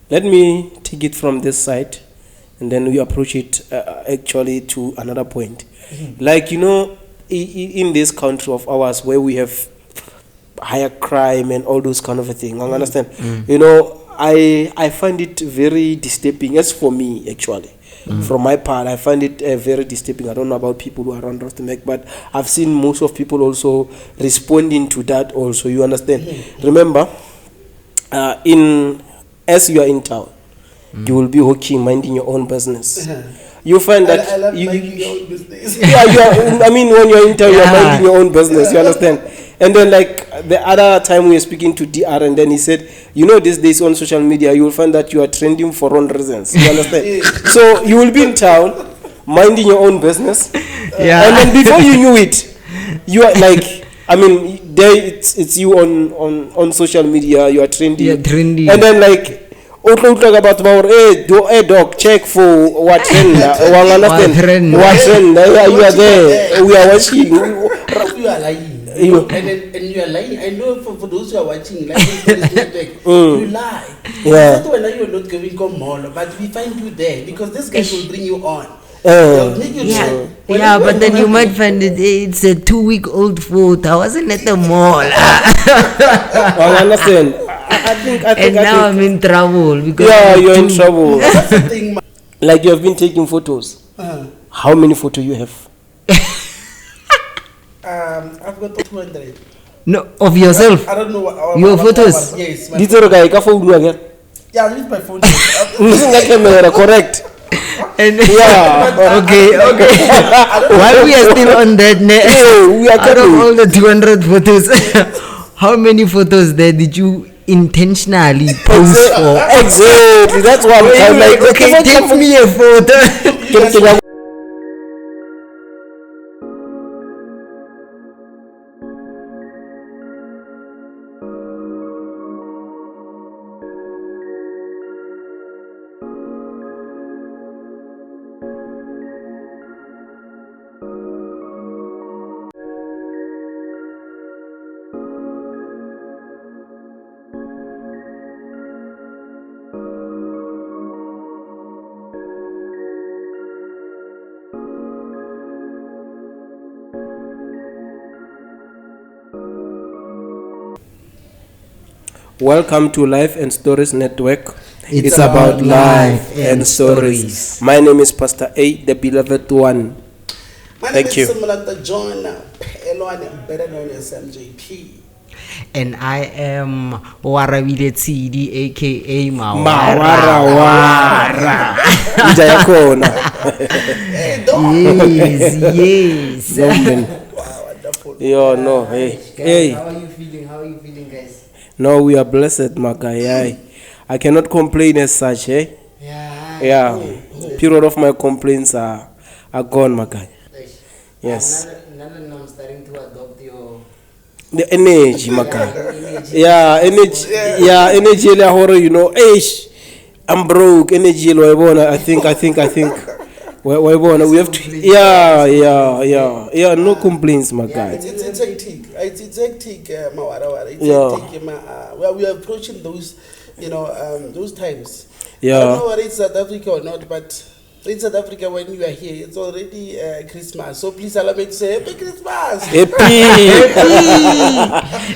let me take it from this side, and then we approach it actually to another point. Like, in this country of ours where we have higher crime and all those kind of a thing, I understand. I find it very disturbing. As for me, actually, from my part, I find it very disturbing. I don't know about people who are around Rustenburg, but I've seen most of people also responding to that also. You understand? Remember, as you are in town, you will be working, minding your own business. You find that I love minding your own business. When you're in town, you're minding your own business. You understand? And then, like the other time we were speaking to DR, and then he said, these days on social media, you will find that you are trending for wrong reasons. You understand? So you will be in town, minding your own business, and then before you knew it, you are like, there it's you on social media, you are trending. Yeah, trendy. And then like, talk about dog, check for what trend. What trend? What trend? You are there. We are watching. You are lying. And you are lying. I know for those who are watching, like you lie. Yeah. That's why you are not going to mall, but we find you there because this guy will bring you on. But then you might find it's a 2-week-old photo. I wasn't at the mall. I understand. I think now I'm in trouble because you're in trouble. That's the thing. Like, you have been taking photos. How many photos you have? I've got 200. No, of yourself. I don't know what your photos. Yes. This guy ka phone again. Yeah, I use my phone. Using the camera, correct? And okay. While we are still on that, we are out of all the 200 photos, how many photos there did you intentionally post for? Exactly. That's what I'm like. Okay, take me a photo. Welcome to Life and Stories Network. It's about life and stories. My name is Pastor A, the beloved one. Thank you. My name is Simulanta John, better known as MJP. And I am Warawile Tsidi, aka Mawarawara. Yes. Wow, wonderful. Hey. How are you feeling, guys? No, we are blessed, my guy. I cannot complain as such, eh? Yeah. Period of my complaints are gone, my guy. Yes. Now I'm starting to adopt your... The energy, my guy. Energy. Yeah, energy. I'm broke. Energy. I think. We have to. Yeah. No complaints, my guy. It's hectic. It's hectic, Mawarawara. It's hectic. We are approaching those, those times. Yeah. I don't know whether it's South Africa or not, but in South Africa, when you are here, it's already Christmas. So please allow me to say Happy Christmas. Happy.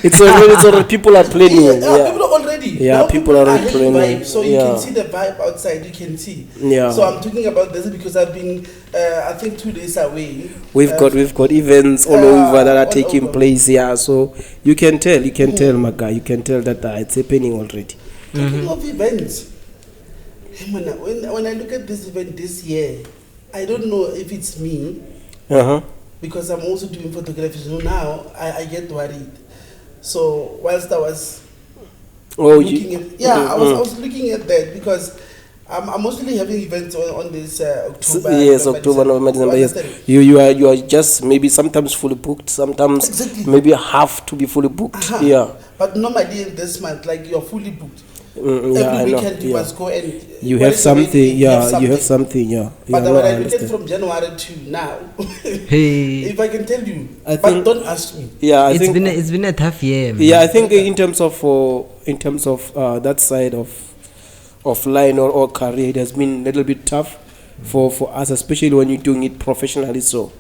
It's already people are planning. People are already. Yeah, people are already planning. So you can see the vibe outside. You can see. Yeah. So I'm talking about this because I've been, I think 2 days away. We've got events all over that are taking place here. So you can tell, my guy. You can tell that it's happening already. Talking of events. When I look at this event this year, I don't know if it's me, because I'm also doing photography. So now I get worried. So whilst I was looking at, I was looking at that because I'm mostly having events on this October. Yes, October, November, December. Yes, you are just maybe sometimes fully booked, sometimes maybe have to be fully booked. Yeah. But normally in this month, like you're fully booked. Every weekend you must go and you have something. You have something. But when I look at from January to now, if I can tell you, but don't ask me. Yeah, it's been a tough year. Man. Yeah, I think in terms of that side of line or career, it has been a little bit tough for us, especially when you're doing it professionally. So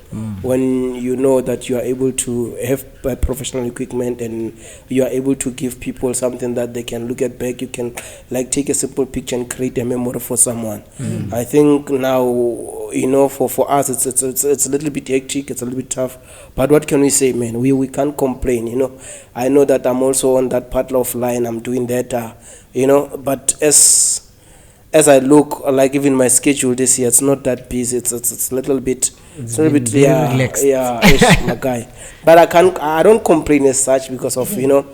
when you know that you are able to have professional equipment and you are able to give people something that they can look at back, you can like take a simple picture and create a memory for someone. I think now, you know, for us it's a little bit hectic, it's a little bit tough, but what can we say, man? We can't complain, you know. I know that I'm also on that part of line, I'm doing that, you know, but as I look, like even my schedule this year, it's not that busy. It's a little bit, relaxed. ish, my guy. But I don't complain as such because of, you know,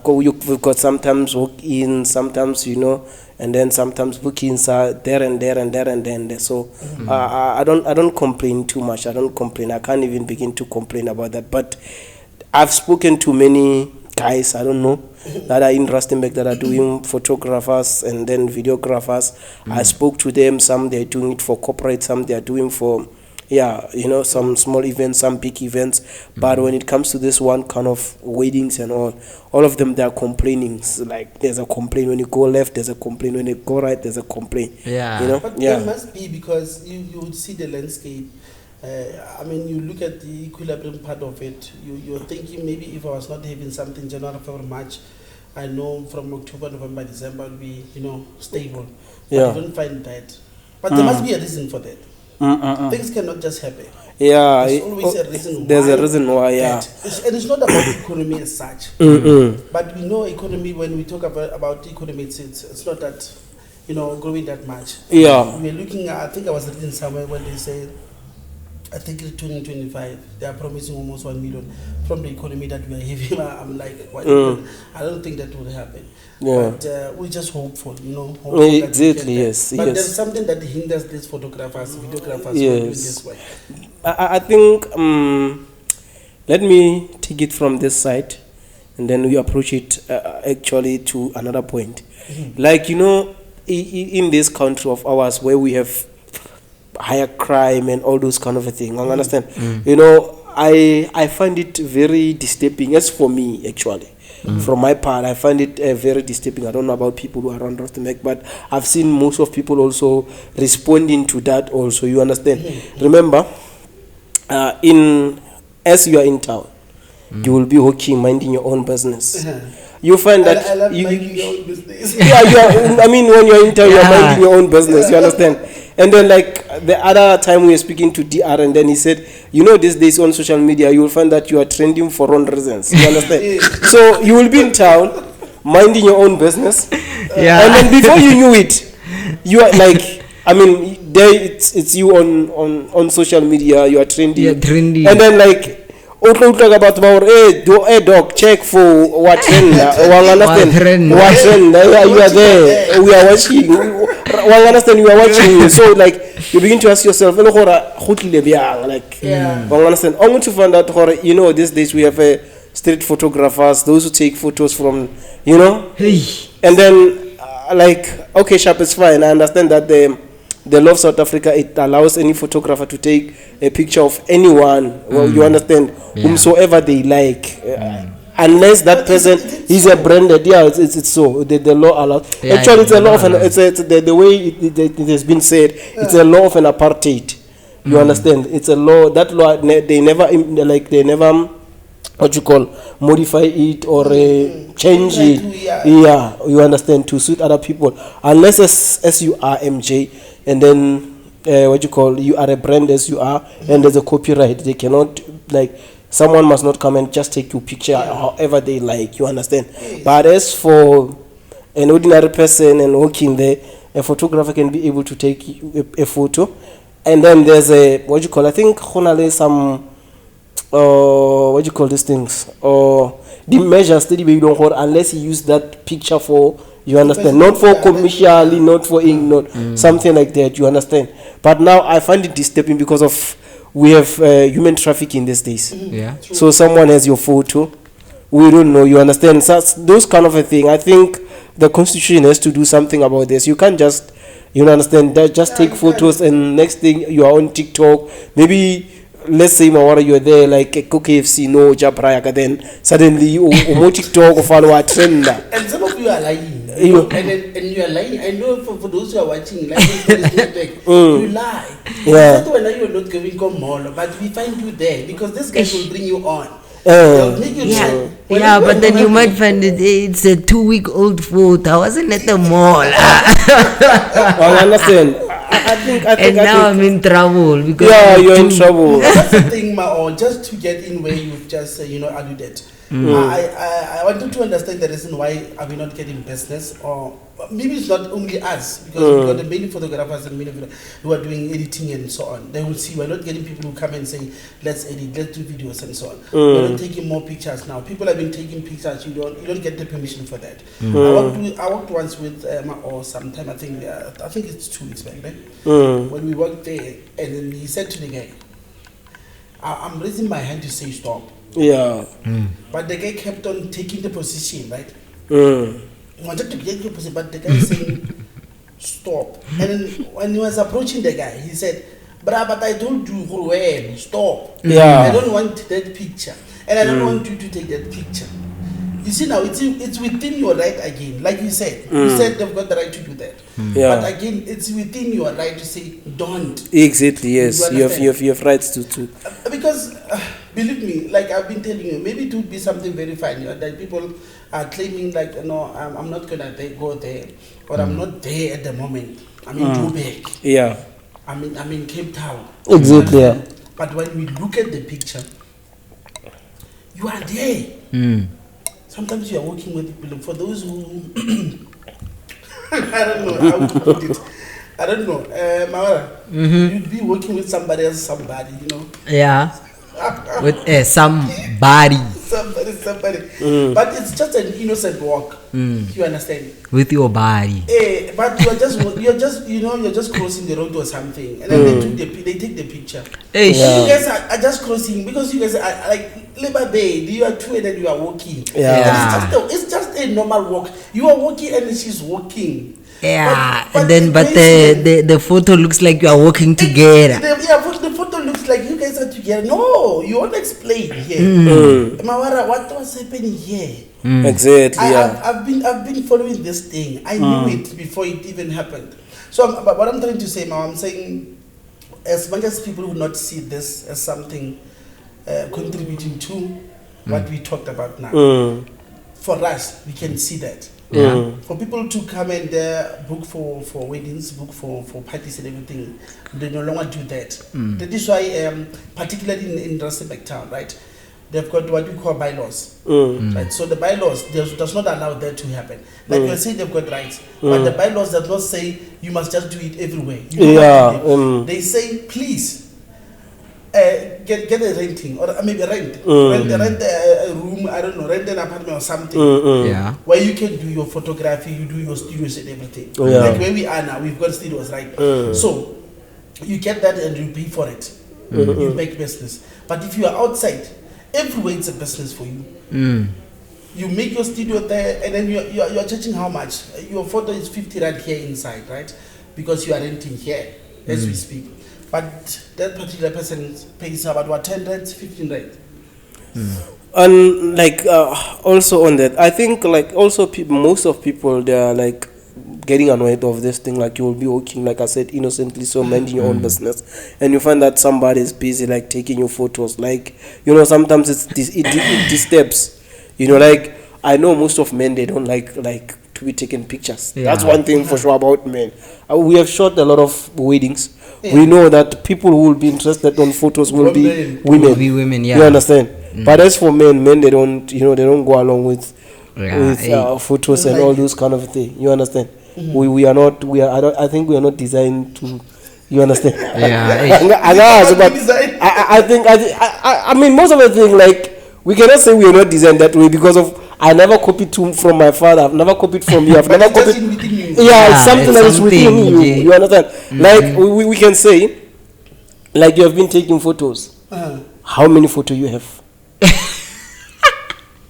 we've got sometimes walk-in, sometimes, you know, and then sometimes bookings are there and there and there and then there. So I don't complain too much. I don't complain. I can't even begin to complain about that. But I've spoken to many guys, I don't know, that are in Rustenburg that are doing photographers and then videographers. I spoke to them. Some they're doing it for corporate, some they're doing for you know, some small events, some big events. But when it comes to this one kind of weddings and all of them, they are complaining. So like there's a complaint when you go left, there's a complaint when you go right, there's a complaint. Yeah. You know? But there must be, because you would see the landscape. I mean, you look at the equilibrium part of it. You're thinking maybe if I was not having something January, February, March, I know from October, November, December will be, you know, stable. But you don't find that. But there must be a reason for that. Things cannot just happen. Yeah, There's always a reason there's why. a reason why, yeah. And it's not about economy as such. But we know economy, when we talk about economy, it's not that, you know, growing that much. Yeah. We're looking at, I think I was reading somewhere when they say, I think in 2025, they are promising almost 1 million from the economy that we are having. I'm like, what? I don't think that will happen. Yeah. But we're just hopeful, you know. Exactly, yes. But yes. there's something that hinders these photographers, videographers from Yes. doing this way. I think, let me take it from this side and then we approach it actually to another point. Like, you know, in this country of ours where we have higher crime and all those kind of a thing, I understand. You know, I find it very disturbing, as for me actually. From my part, I find it very disturbing. I don't know about people who are around Rustenburg, but I've seen most of people also responding to that also, you understand. Remember, as you are in town, you will be working, minding your own business. You find that I love minding your own business. I mean, when you're in town, you're minding your own business, you understand. And then like the other time we were speaking to DR, and then he said, you know, these days on social media, you will find that you are trending for wrong reasons, you understand. So you will be in town, minding your own business, and then before you knew it, you are like, I mean, there it's you on social media, you are trending, and then like talk about hey dog, check for what trend, what trend, you are there, we are watching, you are watching. So like you begin to ask yourself, like understand. I'm going to find out, you know, these days we have street photographers, those who take photos from, you know, and then like, okay, sharp, it's fine. I understand that the law of South Africa, it allows any photographer to take a picture of anyone, well, you understand, whomsoever they like, unless that person is a branded. It's so the law allows. Actually, it's a law of the way it has been said. It's a law of an apartheid. You understand? It's a law. That law they never modify it or change it. You understand, to suit other people, unless as you are MJ, and then you are a brand as you are, and there's a copyright. They cannot, like, someone must not come and just take your picture however they like, you understand. But as for an ordinary person and working there, a photographer can be able to take a photo, and then there's I think some these things, or the measures that you don't hold unless you use that picture for, you understand, not for commercially, not for something like that, you understand. But now I find it disturbing because of we have human trafficking these days. So someone has your photo, we don't know, you understand. So those kind of a thing. I think the constitution has to do something about this. You can't just, you understand, just take photos and next thing you are on TikTok. Maybe let's say you're there like a KFC, no Jabrayaka, then suddenly you TikTok or follow a trend. And some of you are lying. and you are lying. I know for those who are watching, like you lie. Yeah. That's when you're not going to mall, but we find you there because this guy will bring you on. Yeah, but then you might find it's a 2-week-old photo. I wasn't at the mall. I understand. I think I'm in trouble because you're in trouble. That's the thing, or just to get in where you've just alluded. I wanted to understand the reason why are we not getting business, or maybe it's not only us, because we've got the many photographers and many who are doing editing and so on. They will see we're not getting people who come and say let's edit, let's do videos and so on. We're not taking more pictures now. People have been taking pictures. You don't get the permission for that. I worked once with or sometime I think it's 2 weeks back then when we worked there, and then he said to the guy, I'm raising my hand to say stop. Yeah. But the guy kept on taking the position, right? Wanted to get your position, but the guy saying stop. And then when he was approaching the guy, he said, but I told you well, stop. Yeah. I don't want that picture. And I don't want you to take that picture. You see now, it's within your right again. Like you said. You said they've got the right to do that. Yeah. But again, it's within your right to say don't. Exactly, yes. You have rights to. Because believe me, like I've been telling you, maybe it would be something very funny that people are claiming like, I'm not gonna go there, or I'm not there at the moment. I'm in Joburg. Yeah. I'm in Cape Town. Exactly. Yeah. But when we look at the picture, you are there. Sometimes you are working with people. For those who I don't know how to put it. I don't know. Mawara, you'd be working with somebody, Yeah. With somebody. Somebody. But it's just an innocent walk. You understand? With your body. But you're just crossing the road or something, and then they take the picture. Hey, You guys are just crossing because you guys are like Labor Day. You are two and then you are walking. Yeah. It's just a normal walk. You are walking and she's walking. Yeah, But the photo looks like you are walking together. The photo looks like you guys are together. No, you won't explain here. Mawara, what was happening here? Exactly. I've been following this thing. I knew it before it even happened. So but what I'm trying to say, I'm saying, as much as people will not see this as something contributing to what we talked about now, for us, we can see that. Yeah. For people to come and book for weddings, book for parties and everything, they no longer do that. That is why, particularly in Rustenburg town, right, they've got what we call bylaws. Right? So the bylaws does not allow that to happen. Like you're saying, they've got rights, but the bylaws does not say you must just do it everywhere. They say, please, get a renting, or maybe rent a room, I don't know, rent an apartment or something, Yeah. where you can do your photography, you do your studios and everything. Yeah. Like where we are now, we've got studios, right? So you get that and you pay for it. You make business. But if you are outside, everywhere it's a business for you. You make your studio there, and then you are charging how much? Your photo is 50 rand here inside, right? Because you are renting here as we speak. But that particular person pays about 10 rand, 15 rand. And like also on that, I think like also most of people, they are like getting annoyed of this thing. Like you will be working, like I said, innocently, so minding your own business, and you find that somebody is busy like taking your photos. Like sometimes it disturbs. Like I know most of men, they don't like to be taking pictures. Yeah. That's one thing for sure about men. We have shot a lot of weddings. We know that people who will be interested on photos will be women. Will be women, yeah. You understand? But as for men, they don't, they don't go along with photos and all those kind of things. You understand? We are not. I think we are not designed to. You understand? Yeah. I mean, most of the thing, like we cannot say we are not designed that way because of. I never copied from my father. I've never copied from you. I've never copied. It's something that is within you. You understand? Like we can say, like you have been taking photos. How many photos you have?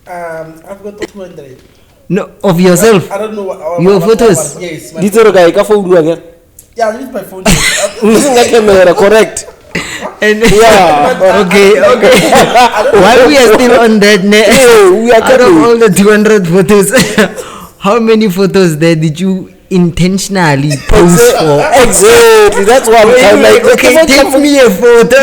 I've got 200. No, of yourself. I don't know your photos. Yes. Did you guy again? Yeah, I use my phone. Using that camera, correct? And okay. While we are still on that, we are out of all the 200 photos, how many photos there did you intentionally pose for? Exactly. That's what I'm like. Okay, take me a photo.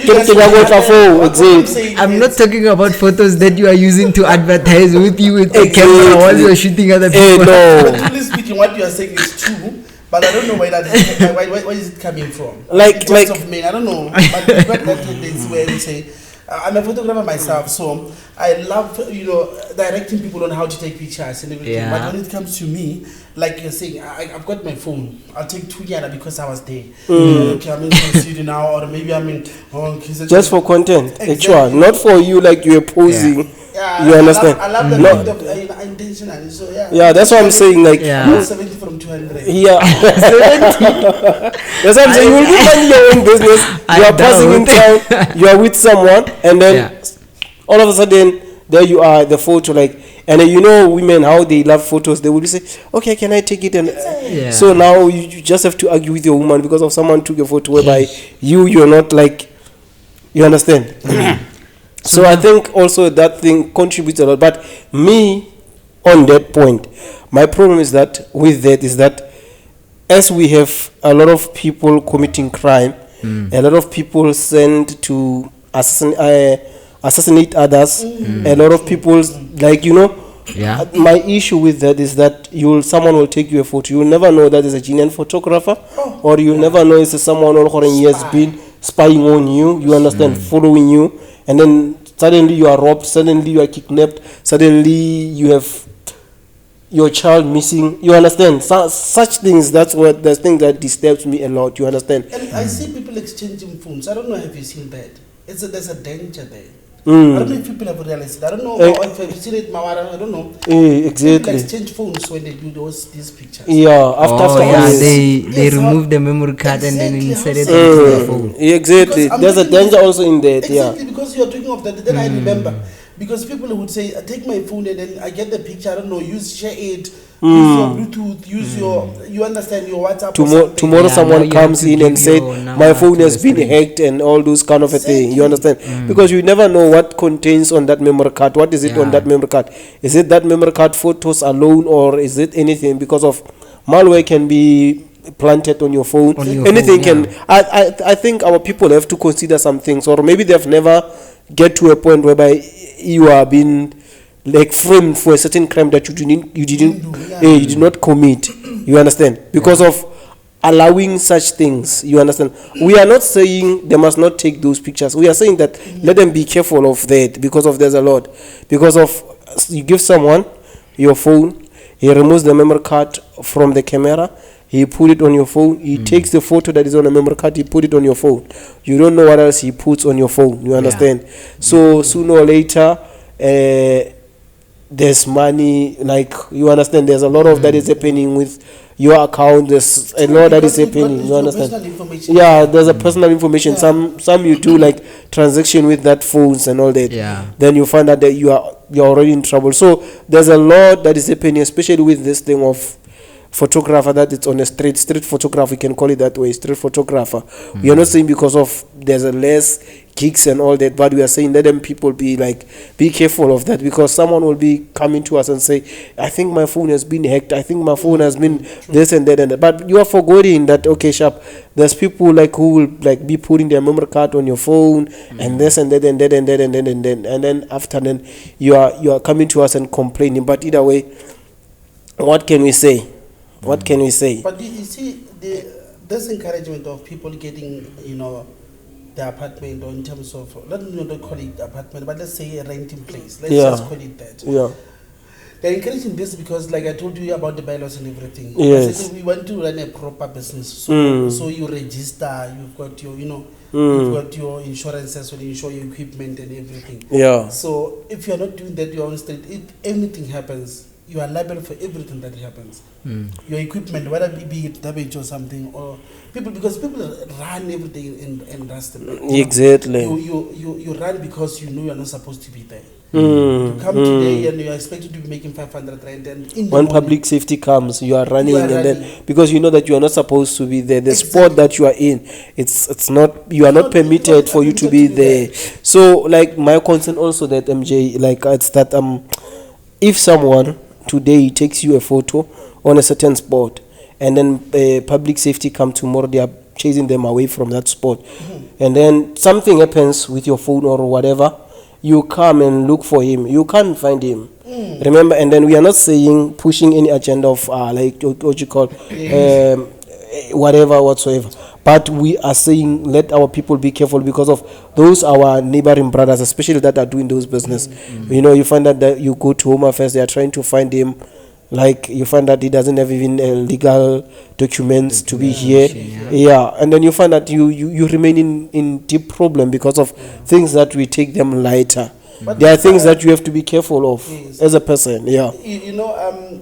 Exactly. I'm not talking about photos that you are using to advertise with you with the camera while you're shooting other people. But truly speaking, what you are saying is true. But I don't know where that is, where is it coming from? Like of men, I don't know. But we've got that tendency where we say, I'm a photographer myself, so I love directing people on how to take pictures and everything. Yeah. But when it comes to me, like you're saying, I've got my phone. I'll take 2 years because I was there. Okay, I'm in some studio now, or maybe I'm in. Just for content, Exactly. actual, not for you like you're posing. Yeah, You understand? I love that bit of intentionally. So Yeah, that's what I'm saying. Like, Yeah. 70 from 200. yeah. That's what I'm saying. You'll be minding your own business. I You are passing in doubt. town. You are with someone, and then Yeah. all of a sudden, there you are, the photo. Like, and then women how they love photos. They will say, "Okay, can I take it?" And Yeah. so now you just have to argue with your woman because of someone took a photo whereby you're not like. You understand? So I think also that thing contributes a lot. But me, on that point, my problem is that with that is that as we have a lot of people committing crime, a lot of people sent to assassinate others, a lot of people Yeah. my issue with that is that someone will take you a photo. You'll never know that is a genuine photographer, or you'll never know it's someone who has been spying on you. You understand, following you, and then suddenly you are robbed. Suddenly you are kidnapped. Suddenly you have your child missing. You understand, such things. That's what the thing that disturbs me a lot. You understand? And I see people exchanging phones. I don't know if you've seen that. There's a danger there. I Mm. don't know if people have realized it. I don't know if you've seen it, Mawara. I don't know. People Exactly. exchange phones when they do these pictures. Yeah. After yeah, years. they Yes, remove the memory card and then exactly, insert it how into the sad. phone. Exactly. Because I'm There's a thinking danger this- also in that. Yeah. Exactly, because you're talking of that. Then I remember. Because people would say, take my phone and then I get the picture, I don't know, share it, use your Bluetooth, use you understand, your WhatsApp. or something. Tomorrow Yeah, now someone you comes have to in and give said your number my phone to has a been stranger. hacked and all those kind of a thing. You Exactly. understand? Because you never know what contains on that memory card. What is it on Yeah. that memory card? Is it that memory card photos alone, or is it anything? Because of malware can be planted on your phone. On your Anything phone, can. I think our people have to consider some things, or maybe they've never get to a point whereby you are being like framed for a certain crime that you did not commit. You understand? Because of allowing such things. You understand? We are not saying they must not take those pictures. We are saying that let them be careful of that, because of there's a lot. Because of you give someone your phone, he removes the memory card from the camera, he put it on your phone, he takes the photo that is on the memory card, he put it on your phone. You don't know what else he puts on your phone. You understand? So sooner or later, there's money, like, you understand, there's a lot of that is happening with your account. There's a lot that is Because you've got happening. You your understand? personal information. Yeah, there's a personal information. Some you do like transaction with that phones and all that. Yeah. Then you find out that you're already in trouble. So there's a lot that is happening, especially with this thing of photographer, that it's on a street photographer, we can call it that way, street photographer. We are not saying because of there's a less gigs and all that, but we are saying let them people be careful of that, because someone will be coming to us and say, I think my phone has been hacked, I think my phone has been this and that and that. But you are forgetting that, okay, sharp, there's people like who will like be putting their memory card on your phone and this and that and that and that and then and then after then you are coming to us and complaining. But either way, what can we say? What can we say? But you see, this encouragement of people getting, the apartment, or in terms of, don't call it apartment, but let's say a renting place. Let's Yeah. just call it that. Yeah. They're encouraging this because, like I told you about the bylaws and everything. Yes. I said, we want to run a proper business. So, Mm. so you register, you've got your, you've got your insurances, so you insure your equipment and everything. Yeah. So if you're not doing that, you're on street, if anything happens, you are liable for everything that happens. Your equipment, whether it be damage or something, or because people run everything and rust them. Exactly. You run because you know you're not supposed to be there. Mm. You come today and you're expected to be making 500 rand, and in the When morning, public safety comes, you are running, You are and running. then because you know that you are not supposed to be there. The Exactly. sport that you are in, it's not, you are not Not- permitted not for you to permitted be to be there. So like my concern also that MJ, like it's that if someone today takes you a photo on a certain spot, and then public safety come tomorrow, they are chasing them away from that spot, and then something happens with your phone or whatever, you come and look for him, you can't find him. Remember, and then we are not saying pushing any agenda of like what you call whatever whatsoever, but we are saying let our people be careful because of those our neighboring brothers, especially that are doing those business. You know, you find that you go to Home Affairs, they are trying to find him, like you find that he doesn't have even legal documents to be here. Yeah, and then you find that you remain in deep problem because of things that we take them lighter. But there are things that you have to be careful of as a person. Yeah. You know,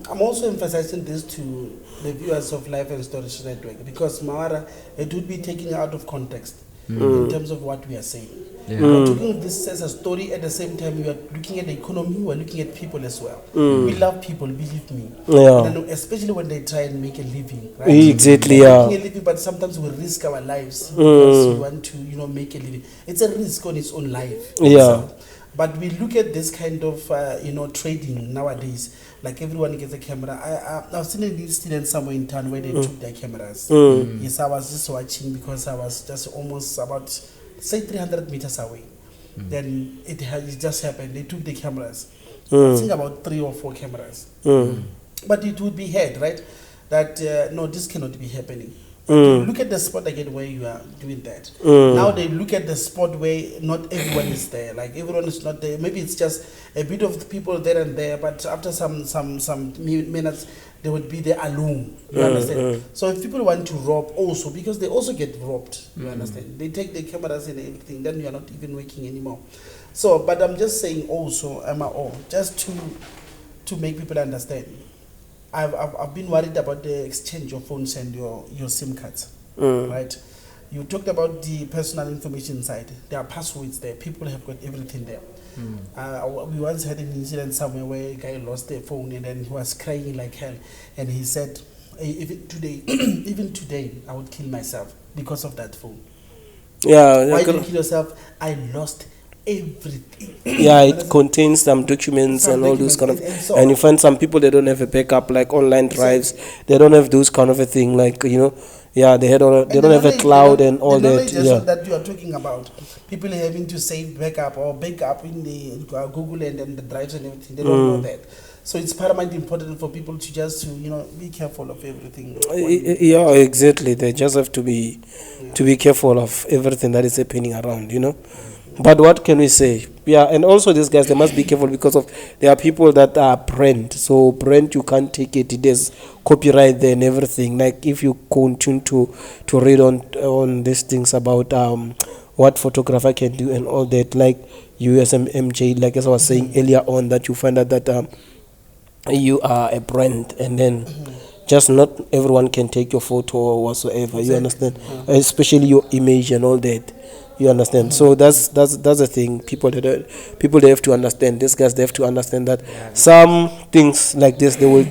I'm also emphasizing this to the viewers of Life and Stories Network because Mawara, it would be taken out of context in terms of what we are saying. We're taking this as a story, at the same time we are looking at the economy, we're looking at people as well. We love people, believe me. Yeah. And especially when they try and make a living, right? Exactly. We're Yeah. making a living, but sometimes we risk our lives because we want to, make a living. It's a risk on its own life. Yeah. But we look at this kind of, trading nowadays. Like everyone gets a camera. I've seen an incident somewhere in town where they took their cameras. Yes, I was just watching because I was just almost about, say, 300 meters away. Then it just happened. They took the cameras. I think about 3 or 4 cameras. But it would be heard, right? That, no, this cannot be happening. Look at the spot again where you are doing that. Now they look at the spot where not everyone is there. Like everyone is not there. Maybe it's just a bit of the people there and there. But after some minutes, they would be there alone. You understand? So if people want to rob also, because they also get robbed. You understand? They take the cameras and everything. Then you are not even working anymore. So, but I'm just saying also, just to make people understand. I've been worried about the exchange of phones and your SIM cards, right? You talked about the personal information side. There are passwords there. People have got everything there. We once had an incident somewhere where a guy lost their phone and then he was crying like hell. And he said, even today, I would kill myself because of that phone. Yeah. Why do you kill yourself? I lost everything. Yeah, it contains some documents and all those kind of, and you find some people, they don't have a backup like online drives. They don't have those kind of a thing, like they don't have a cloud and all that. Yeah, that you are talking about, people having to save backup or backup in the Google and then the drives and everything. They don't know that. So it's paramount important for people to just be careful of everything. Yeah, exactly. They just have to be careful of everything that is happening around. But what can we say? Yeah, and also these guys, they must be careful because of there are people that are brand. So brand, you can't take it. There's copyright there and everything. Like if you continue to read on these things about what photographer can do and all that, like USMJ, like as I was saying earlier on, that you find out that you are a brand, and then just not everyone can take your photo or whatsoever. You understand? Especially your image and all that. You understand? So that's the thing. People they have to understand. These guys, they have to understand that some things like this, they will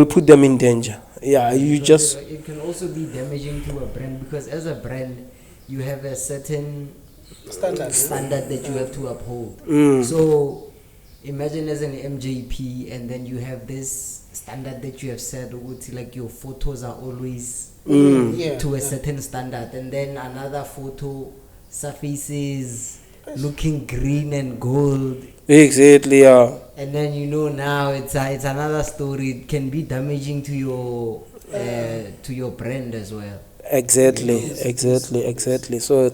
put them in danger. Yeah, it can also be damaging to a brand because as a brand, you have a certain standard that you have to uphold. So imagine as an MJP, and then you have this standard that you have set, like your photos are always to a certain standard, and then another photo surfaces looking green and gold. Exactly, yeah. And then now it's another story. It can be damaging to your brand as well. Exactly. So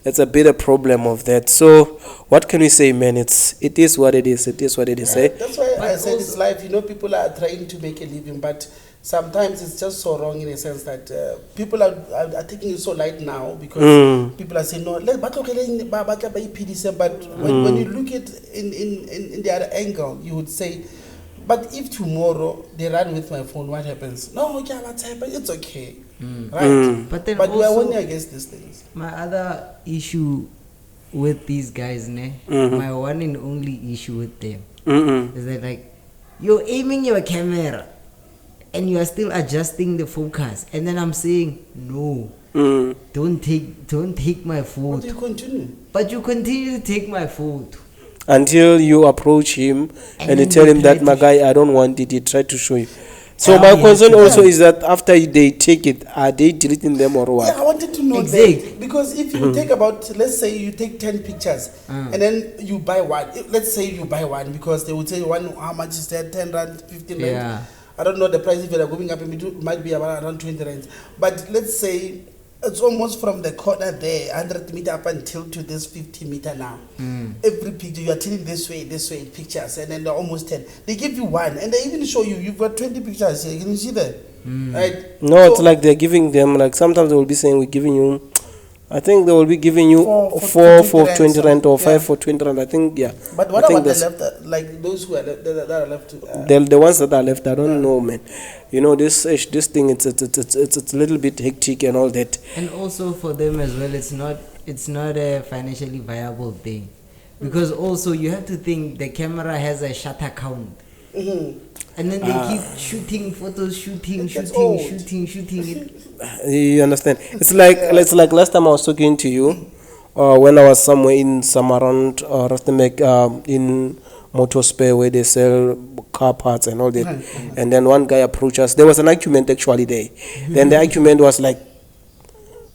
it's a bit a problem of that. So what can we say, man? It is what it is. That's why I said it's life. People are trying to make a living, but sometimes it's just so wrong in a sense that people are taking it so light now because people are saying no. But when you look at in the other angle, you would say, but if tomorrow they run with my phone, what happens? No, okay, what's happened? It's okay, right? But then we are also, warning against these things. My other issue with these guys, my one and only issue with them is that like you're aiming your camera and you are still adjusting the focus, and then I'm saying no, don't take my photo. But you continue. But you continue to take my photo. until you approach him and you then tell they him try that to my guy, I don't want it. He tried to show you. So Yeah, my he concern has to- also is that after they take it, are they deleting them or what? Yeah, I wanted to know Exactly. that because if you take about, let's say you take 10 pictures and then you buy one. Let's say you buy one because they would say one, how much is that? 10 rand, 15 rand. Yeah. I don't know the price if they're going up in between, might be around 20 rand. But let's say it's almost from the corner there, 100 meter up until to this 50 meter now. Every picture you are telling this way, pictures, and then they're almost 10. They give you one, and they even show you, you've got 20 pictures here. Can you see that? Right? No, So- it's like they're giving them, like sometimes they will be saying, we're giving you, I think they will be giving you For 4 for 20 rand or 5 yeah. for 20 rand. I think, yeah. But what I think about the that's- left, like those who are left, that are left? the ones that are left, I don't know, man. You know, this thing, it's a little bit hectic and all that. And also for them as well, it's not a financially viable thing, because also you have to think the camera has a shutter count, and then they keep shooting photos, shooting. You understand? It's like last time I was talking to you, when I was somewhere in Samaran, Rustenburg, in Motor Spare where they sell car parts and all that. And then one guy approached us. There was an argument actually there. Then the argument was like,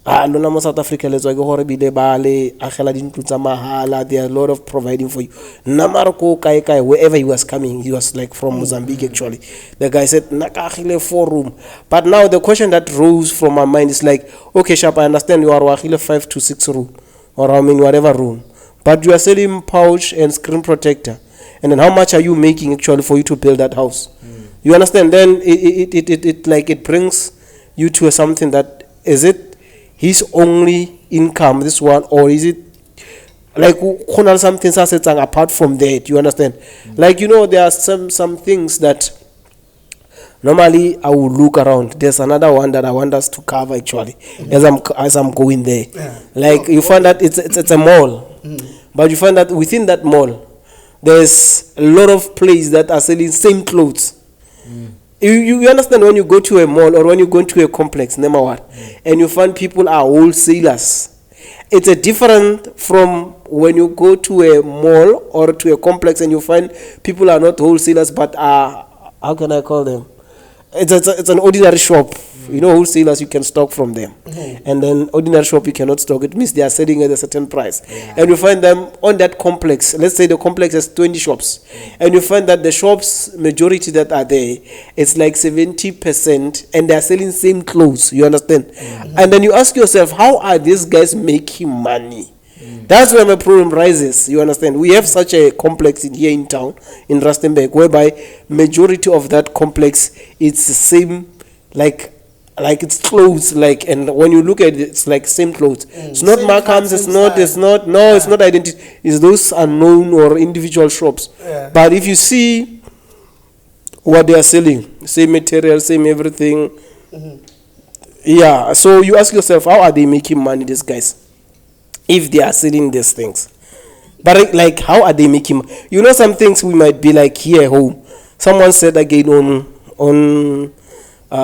lona mo South Africa let's go hore bile bale agela dintlu tsa mahala, there are a lot of providing for you. Namarko kai wherever he was coming, he was like from Mozambique actually. The guy said nakagile 4 room. But now the question that rose from my mind is like, okay Sharp, I understand you are wagile 5 to 6 room, or I mean whatever room, but you are selling pouch and screen protector, and then how much are you making actually for you to build that house? You understand? Then it brings you to something that, is it his only income, this one, or is it like something apart from that? You understand? Like, you know, there are some things that normally I will look around. There's another one that I want us to cover actually as I'm going there. Like you find that it's a mall, but you find that within that mall there's a lot of places that are selling same clothes. You understand, when you go to a mall or when you go to a complex, number one, and you find people are wholesalers, it's a different from when you go to a mall or to a complex and you find people are not wholesalers but are, how can I call them? It's an ordinary shop. You know, wholesalers, you can stock from them. And then ordinary shop, you cannot stock. It means they are selling at a certain price. And you find them on that complex. Let's say the complex has 20 shops. And you find that the shops, majority that are there, it's like 70%, and they are selling same clothes. You understand? And then you ask yourself, how are these guys making money? That's where my problem rises. You understand? We have such a complex here in town, in Rustenburg, whereby majority of that complex, it's the same, like it's clothes, like, and when you look at it, it's like same clothes. It's not Same Markhams, cut, it's same not, style. it's not, no, it's not identity. It's those unknown or individual shops. But if you see what they are selling, same material, same everything, yeah. So you ask yourself, how are they making money, these guys, if they are selling these things? But like, how are they making? You know, some things we might be like here at home. Someone said again on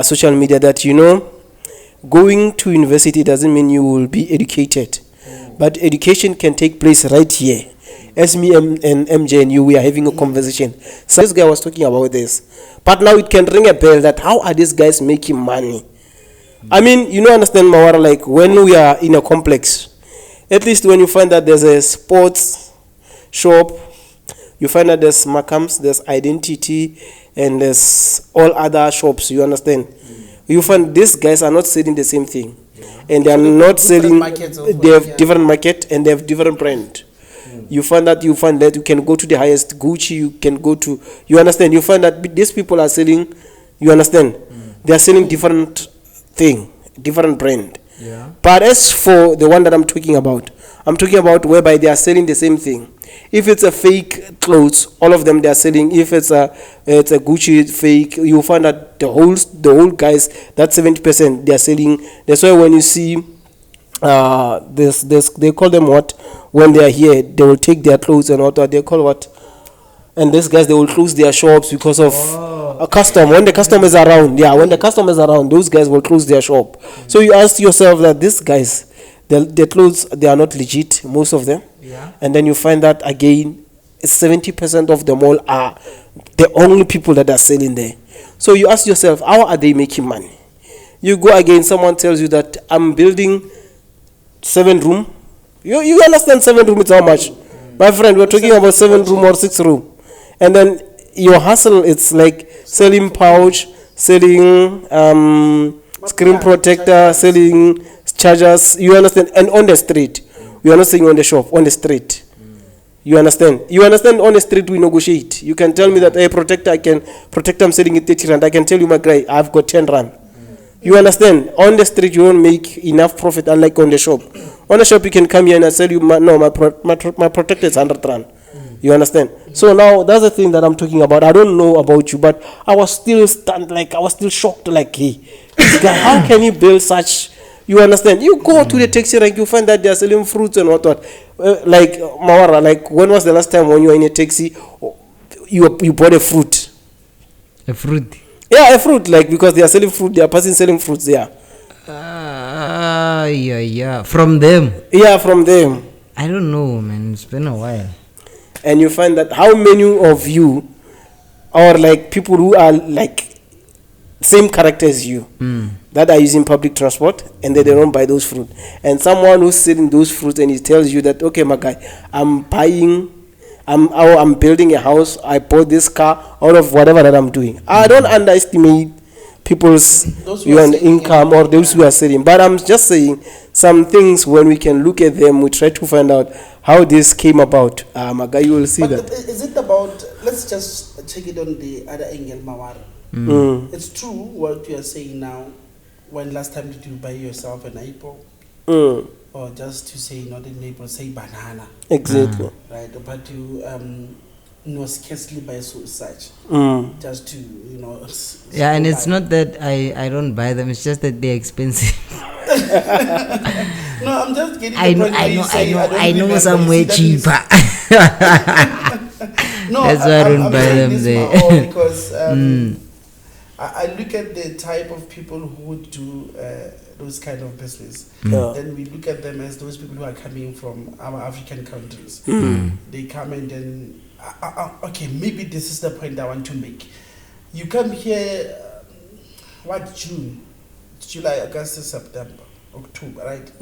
social media that, you know, going to university doesn't mean you will be educated, but education can take place right here. As me and MJ and you, we are having a conversation. So this guy was talking about this, but now it can ring a bell that how are these guys making money? I mean, you know, understand, Mawara, like when we are in a complex, at least when you find that there's a sports shop, you find that there's Markhams, there's Identity, and there's all other shops. You understand? You find these guys are not selling the same thing, and they are not selling. markets also, They have yeah. different market and they have different brand. You find that you can go to the highest Gucci. You can go to. You understand? You find that these people are selling. You understand? They are selling different thing, different brand. Yeah. But as for the one that I'm talking about whereby they are selling the same thing. If it's a fake clothes, all of them they are selling. If it's a Gucci fake, you find that the whole guys, that 70% they are selling. That's why when you see this they call them what, when they are here they will take their clothes and what they call what, and these guys they will close their shops because of a custom. When the customer is around, when the customer is around, those guys will close their shop. So you ask yourself that these guys, their clothes, they are not legit, most of them. Yeah. And then you find that again, 70% of them all are the only people that are selling there. So you ask yourself, how are they making money? You go again, someone tells you that I'm building 7 room. You understand 7 room is how much? My friend, we're talking about 7 room or 6 room. And then your hustle, it's like selling pouch, selling screen protector, selling chargers. You understand? And on the street. We are not saying on the shop, on the street. You understand? You understand, on the street we negotiate. You can tell me that a protector, I'm selling it 30 rand. I can tell you, my guy, I've got 10 rand. You understand? On the street, you won't make enough profit, unlike on the shop. On the shop, you can come here and I sell you, my protector is 100 rand. You understand? So now, that's the thing that I'm talking about. I don't know about you, but I was still stunned, I was still shocked, hey, this guy, how can he build such... You understand? You go to the taxi rank, you find that they are selling fruits and what. Mawara, when was the last time when you were in a taxi, you bought a fruit? A fruit? Yeah, a fruit, because they are selling fruit, they are selling fruits there. Yeah. From them? Yeah, from them. I don't know, man. It's been a while. And you find that how many of you are people who are same character as you that are using public transport and they don't buy those fruit, and someone who's selling those fruits and he tells you that, okay, my guy, I'm building a house, I bought this car out of whatever that I'm doing. I don't underestimate people's income or those who are selling, but I'm just saying some things. When we can look at them, we try to find out how this came about. My guy, you will see that. Is it about, let's just take it on the other angle, Mawara. It's true what you are saying now. When last time did you buy yourself an apple? Or just to say, not an apple, say banana. Exactly. Right, but you scarcely buy such. Just to, Yeah, and it's not that I don't buy them, it's just that they're expensive. No, I'm just getting I know somewhere cheaper. No, that's why I don't buy them there. Because I look at the type of people who would do those kind of business. Then we look at them as those people who are coming from our African countries. They come and then, okay, maybe this is the point I want to make. You come here, June, July, August, September, October, right?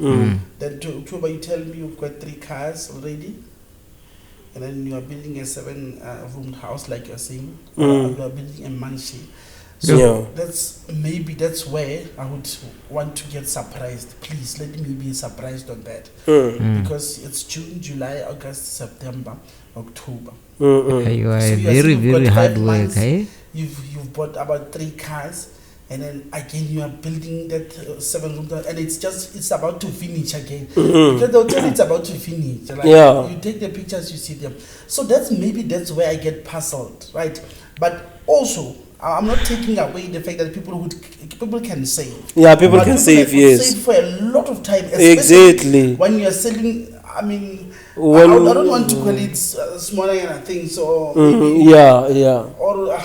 Then to October, you tell me you've got 3 cars already. And then you are building a 7-room house, like you're saying. You are building a mansion. So that's where I would want to get surprised. Please let me be surprised on that. Because it's June, July, August, September, October. You are very, very hard work, eh? You've bought about 3 cars. And then again, you are building that 7-room, and it's about to finish again. Because they'll tell you it's about to finish. You take the pictures, you see them. So that's where I get puzzled, right? But also, I'm not taking away the fact that people can save. Yeah, people can save, yes. Save for a lot of time. Exactly. When you are selling, I mean, I don't want to call it smaller things or maybe, or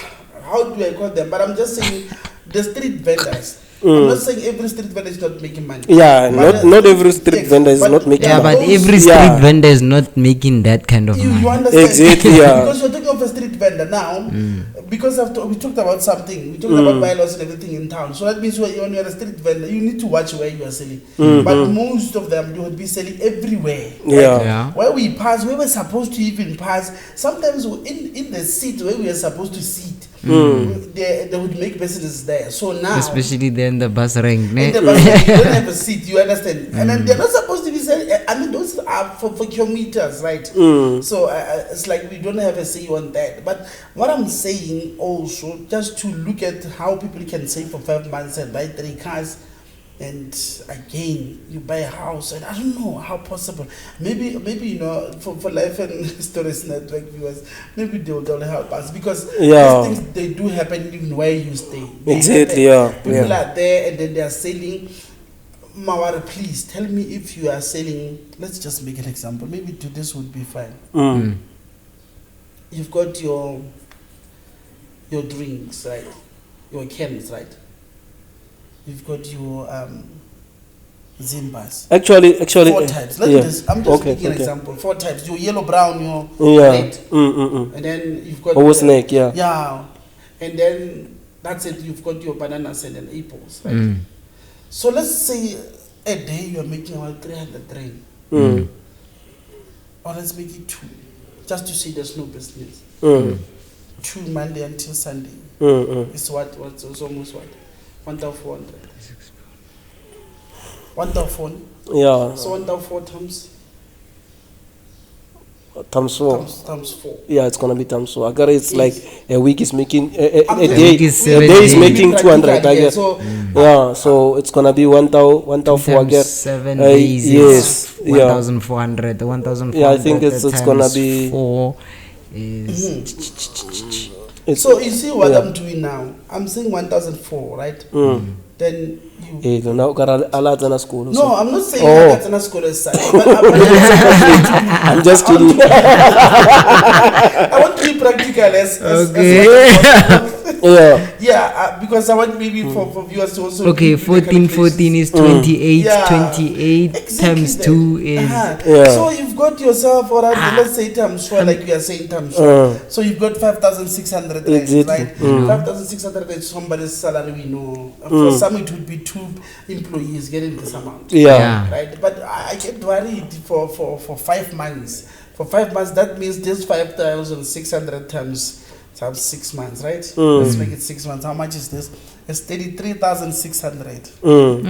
how do I call them? But I'm just saying the street vendors. I'm not saying every street vendor is not making money. Yeah, not every street vendor is not making money. Yeah, but every street vendor is not making that kind of money. You understand? Exactly, yeah. Because you're talking of a street vendor now, because we talked about something. We talked about bylaws and everything in town. So that means when you're a street vendor, you need to watch where you are selling. But most of them, you would be selling everywhere. Yeah. Where we were supposed to even pass, sometimes in the seat where we are supposed to sit, they would make business there. So now, especially there in the bus rank, in the bus rank, you don't have a seat, you understand? And then they're not supposed to be selling. I mean, those are for kilometers, right? So it's like we don't have a say on that. But what I'm saying also, just to look at how people can save for 5 months and buy 3 cars. And again, you buy a house, and I don't know how possible. Maybe for Life and Stories Network viewers, maybe they'll help us, because these things, they do happen even where you stay. Exactly, People are there and then they are selling. Mawara, please tell me if you are selling. Let's just make an example. Maybe this would be fine. You've got your drinks, right? Your cans, right? You've got your Zimbas. Actually, 4 types. Let me just, I'm just making an okay. example. 4 types. Your yellow, brown, your Yeah. red. And then you've got Or snake, yeah. Yeah. And then that's it. You've got your bananas and then apples, right? So let's say a day you are making about 300 rand. Or let's make it 2. Just to say there's no business. 2 Monday until Sunday. It's it's almost what? 1,400. 1,400. Yeah. So 1,400 times Times 4. times 4. Yeah, it's gonna be times 4. I got it's like a week is making a Okay. day. week is A 7 day is days. making 200. I Yeah, guess. so Yeah, so it's gonna be 1,004. I guess. 7 days is Yes. Yeah. 1,400. 1,400. Yeah, I think it's gonna times be- 4 is It's, So you see what yeah. I'm doing now? I'm saying 1,004, right? Then you. Eh, no, now got a lot in school. No, I'm not saying Oh. that's an school as such. But I'm just kidding. I want to be practical as Okay. Yeah. yeah, because I want maybe for viewers to also. okay. do the 14 is 28. Yeah. 28 Exactly times that. 2 is Yeah. So you've got yourself around, let's say times 4, like we are saying times 4. So you've got 5,600 rand, Exactly. right? 5,600 is somebody's salary, we know. For some, it would be 2 employees getting this amount. Yeah. Right? But I get worried for 5 months. For 5 months, that means this 5,600 times 6 months, right? Let's make it 6 months. How much is this? It's 33,600.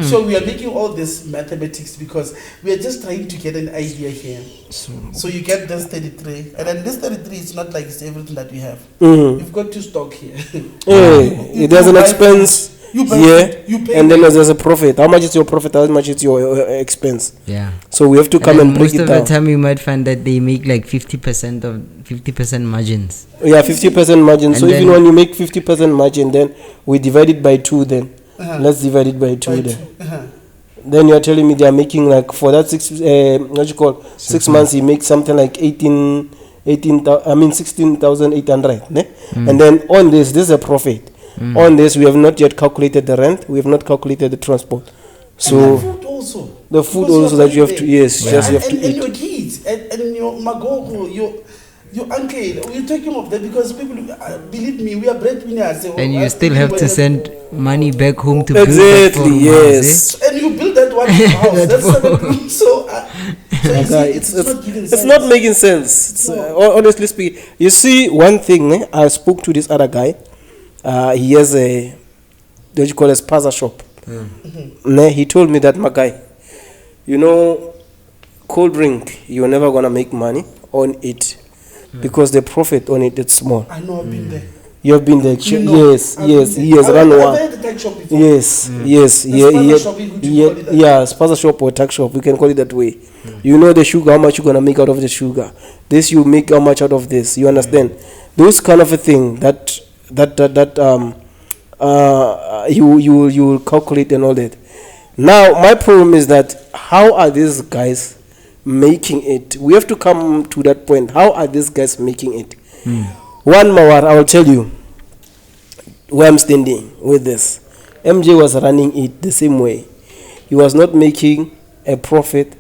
So we are making all this mathematics because we are just trying to get an idea here. So you get this 33, and then this 33 is not like it's everything that we have. You've got to stock here. Hey, there's an expense You buy here, food, you pay and then rent. there's a profit. How much is your profit? How much is your expense? yeah. So we have to come and break most it of down. the time you might find that they make like 50% margins. Yeah, 50% margin. So And even then- when you make 50% margin, then we divide it by 2. Then let's divide it by 2. By Then. 2. Then you're telling me they are making like for that 6 months he makes something like 16,800, ne? And then on this is a profit. On this we have not yet calculated the rent, we have not calculated the transport. And So the food also. the food Because also you're that you have to paying. yes, just you have to and eat. your kids and your magogo, your uncle, we're talking of that because people believe me, we are breadwinners. And you still have to send money back home to Exactly, build that yes. And you build that one house. That That's one. 7 rooms. So you see, Okay, it's not giving it's sense. not making sense. It's, honestly speaking, you see one thing. I spoke to this other guy. He has a what you call a spaza shop. He told me that my guy, you know, cold drink, you're never gonna make money on it because the profit on it is small. I know I've been there. You have been there. You know, Yes, I've yes. been He there. has run I've one. had a tech shop before. Yes, yes, The yeah, spaza yeah, shop, would you yeah, call it that? yeah, spaza shop or tax shop, we can call it that way. You know the sugar, how much you're gonna make out of the sugar. This you make how much out of this. You understand? Those kind of a thing that you will calculate and all that. Now my problem is that how are these guys making it? We have to come to that point. How are these guys making it? One Mawar, I will tell you where I'm standing with this. MJ was running it the same way. He was not making a profit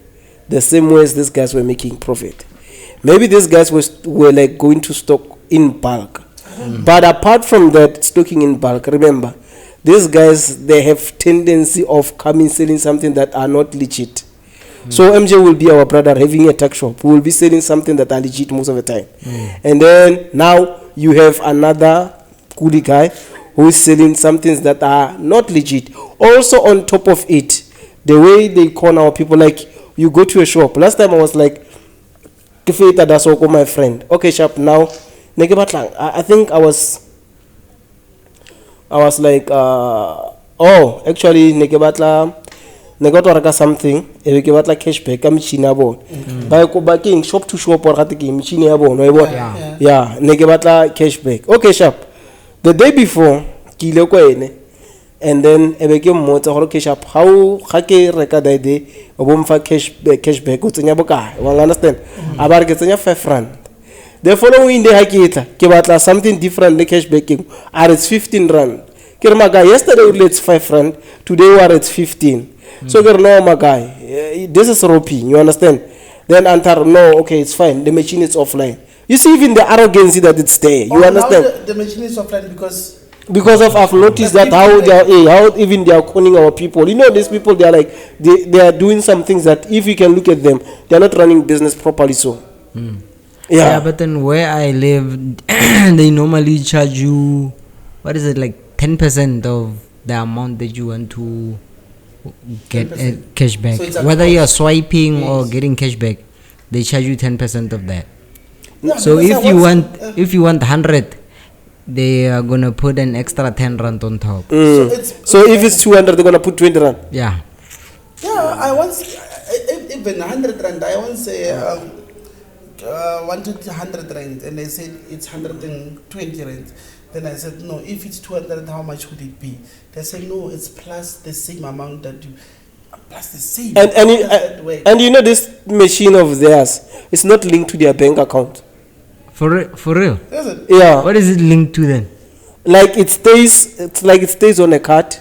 the same way as these guys were making profit. Maybe these guys were like going to stock in bulk. But apart from that, stocking in bulk, remember, these guys, they have tendency of coming selling something that are not legit. So MJ will be our brother having a tuck shop. We will be selling something that are legit most of the time. And then now you have another coolie guy who is selling some things that are not legit. Also on top of it, the way they call our people, like you go to a shop. Last time I was like, that's all my friend. Okay, sharp now. I think I was like, actually, Negebatla reka something, e ke batla cashback ka machine ya bona. Ba go baking shop to shop or gate ke machine ya bona, wa bona. Yeah, ne ke batla cashback. Okay, sharp. The day before, ke ile ko ene. And then ebe ke mmotsa gore ke sharp how ga ke reka that day o bomfa cashback o tsenya bokae. You understand? A ba re ke tsenya 5 rand. The following day ha ke tla ke batla something different le cashback are it's 15 rand. Ke re maga yesterday it's 5 rand, today it's 15. So go no my guy, this is ropey, you understand? Then Antar, no, okay, it's fine. The machine is offline. You see, even the arrogance that it's there. You understand? Now the machine is offline because of I've noticed that how even they are calling our people. You know, these people, they are like they are doing some things that if you can look at them, they are not running business properly. So yeah, but then where I live, they normally charge you, what is it, like 10% of the amount that you want to get cash back. So whether you are swiping or getting cash back, they charge you 10% of that. Yeah, so if you want 100, they are gonna put an extra 10 rand on top. So if it's 200, they're gonna put 20 rand. Yeah. Yeah, I once even 100 rand. I once say wanted 100 rand, and they said it's 120 rand. Then I said no. If it's 200, how much would it be? They said no. It's plus the same amount that you. Plus the same. And you know this machine of theirs, it's not linked to their bank account. For real? Is it? Yeah. What is it linked to then? Like it stays on a card.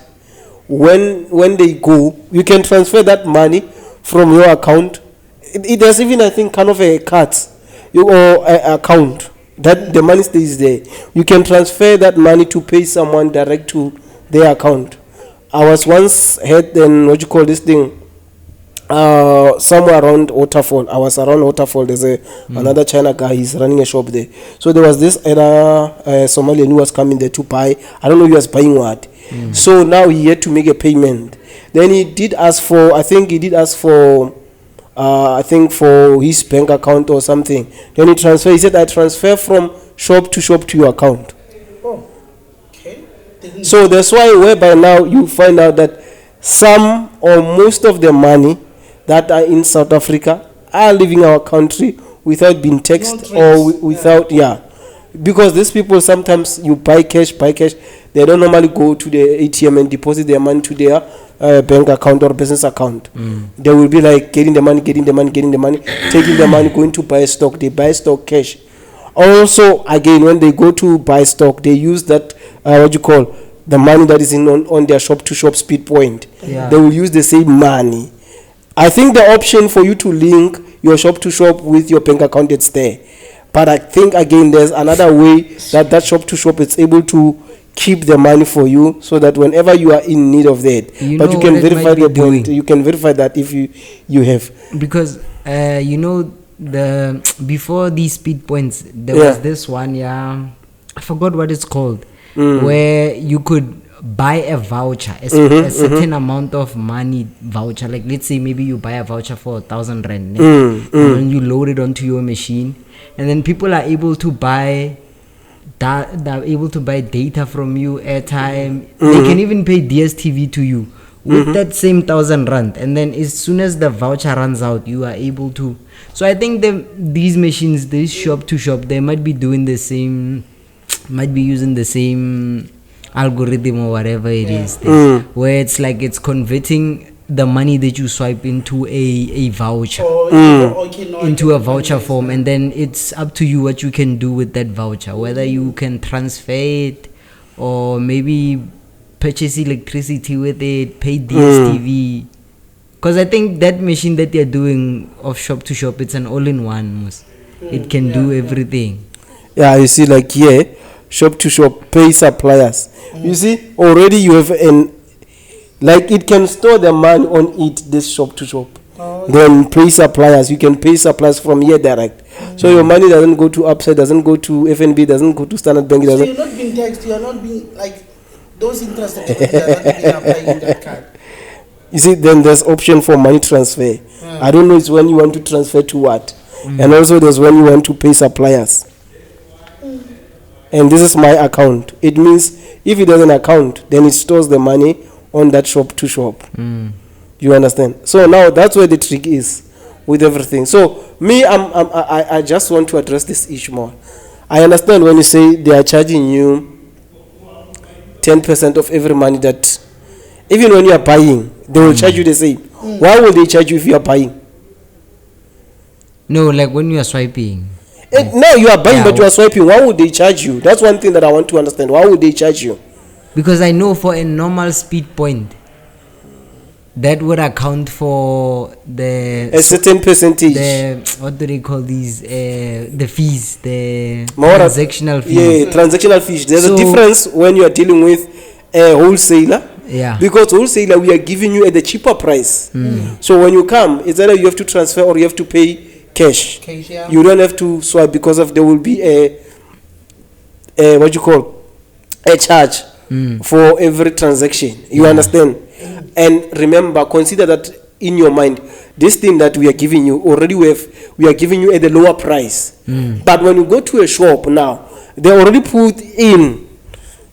When they go, you can transfer that money from your account. It has even, I think, kind of a card or a account that the money stays there. You can transfer that money to pay someone direct to their account. I was once had this thing somewhere around Waterfall. I was around Waterfall. There's another China guy. He's running a shop there. So there was this other Somalian who was coming there to buy. I don't know, he was buying what. So now he had to make a payment. Then he did ask for, I think for his bank account or something. Then he transferred. He said, I transfer from shop to your account. Oh, okay. So that's why whereby now you find out that some or most of the money that are in South Africa are leaving our country without being taxed or without, because these people, sometimes you buy cash, they don't normally go to the ATM and deposit their money to their bank account or business account. They will be like getting the money, taking the money, going to buy stock. They buy stock cash. Also, again, when they go to buy stock, they use that, the money that is on their shop-to-shop speed point. Yeah. They will use the same money. I think the option for you to link your shop-to-shop with your bank account, it's there. But I think, again, there's another way that shop-to-shop is able to keep the money for you, so that whenever you are in need of that, but you can verify the point. You can verify that if you have. Because, before these speed points, there was this one, I forgot what it's called, where you could buy a voucher, a certain amount of money voucher. Like, let's say maybe you buy a voucher for 1,000 rand, and then you load it onto your machine, and then people are able to buy that. They're able to buy data from you, airtime. They can even pay DSTV to you with that same 1,000 rand. And then as soon as the voucher runs out, you are able to. So I think these machines, this shop to shop, they might be doing the same. Might be using the same algorithm or whatever it is there, where it's like it's converting the money that you swipe into a voucher, into a voucher form, and then it's up to you what you can do with that voucher, whether you can transfer it or maybe purchase electricity with it, pay DSTV. Because I think that machine that they're doing of shop to shop, it's an all-in-one. It can do everything. Yeah, you see, like here, shop to shop, pay suppliers. You see, already you have it can store the money on it, this shop to shop. Then pay suppliers. You can pay suppliers from here direct. So your money doesn't go to Upside, doesn't go to FNB, doesn't go to Standard Bank. So you're not being taxed, you're not being, like, those interests that you're not being applied in that card. You see, then there's option for money transfer. I don't know, it's when you want to transfer to what. And also there's when you want to pay suppliers. And this is my account. It means if it has an account, then it stores the money on that shop to shop. You understand? So now that's where the trick is with everything. So me, I just want to address this issue more. I understand when you say they are charging you 10% of every money that, even when you are buying, they will charge you the same. Why will they charge you if you are buying? No, like when you are swiping. No, you are buying, but you are swiping. Why would they charge you? That's one thing that I want to understand. Why would they charge you? Because I know for a normal speed point, that would account for a certain percentage. What do they call these? The fees, the More transactional fees. Yeah, transactional fees. There's a So- difference when you are dealing with a wholesaler. Yeah. Because wholesaler, we are giving you at the cheaper price. So when you come, it's either you have to transfer or you have to pay cash. Cash, yeah. You don't have to swipe because of there will be a what you call a charge for every transaction. You understand? And remember, consider that in your mind, this thing that we are giving you already we are giving you at the lower price. But when you go to a shop now, they already put in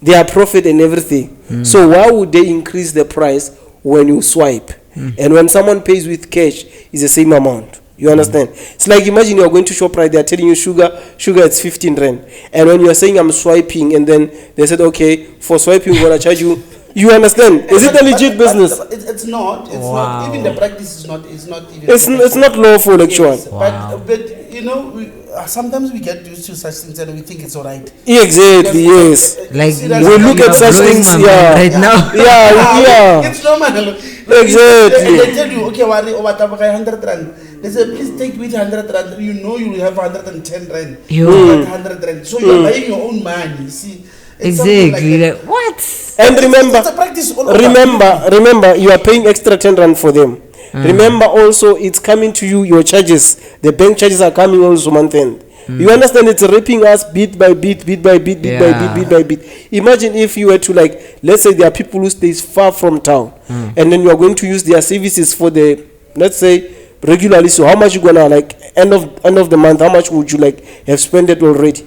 their profit and everything. So why would they increase the price when you swipe? And when someone pays with cash, it's the same amount. You understand? It's like imagine you are going to ShopRite, they are telling you sugar it's 15 rand. And when you are saying I'm swiping, and then they said, okay, for swiping we're gonna charge you. You understand? Is it a legit business? But it's not. It's not. Even the practice is not. It's not even. It's not lawful, actually. Yes, but you know, sometimes we get used to such things and we think it's alright. Exactly. Yes. Like We look at such things, yeah. right now. Yeah. It's normal. Exactly. They tell you, okay, what 100 rand. They say, please take with 100 rand. You know you will have 110 rand. You- You got 100 rand. So you're buying your own money. See. It's something Exactly. that. Like, what? And remember, It's a practice all over. remember, you are paying extra 10 rand for them. Remember also, it's coming to you, your charges. The bank charges are coming also month end. You understand? It's raping us bit by bit, bit by bit, bit by bit, bit by bit. Imagine if you were to, like, let's say there are people who stay far from town, and then you are going to use their services for the, let's say, regularly. So how much you gonna, like, end of the month? How much would you, like, have spent it already?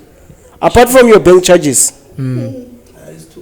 Apart from your bank charges.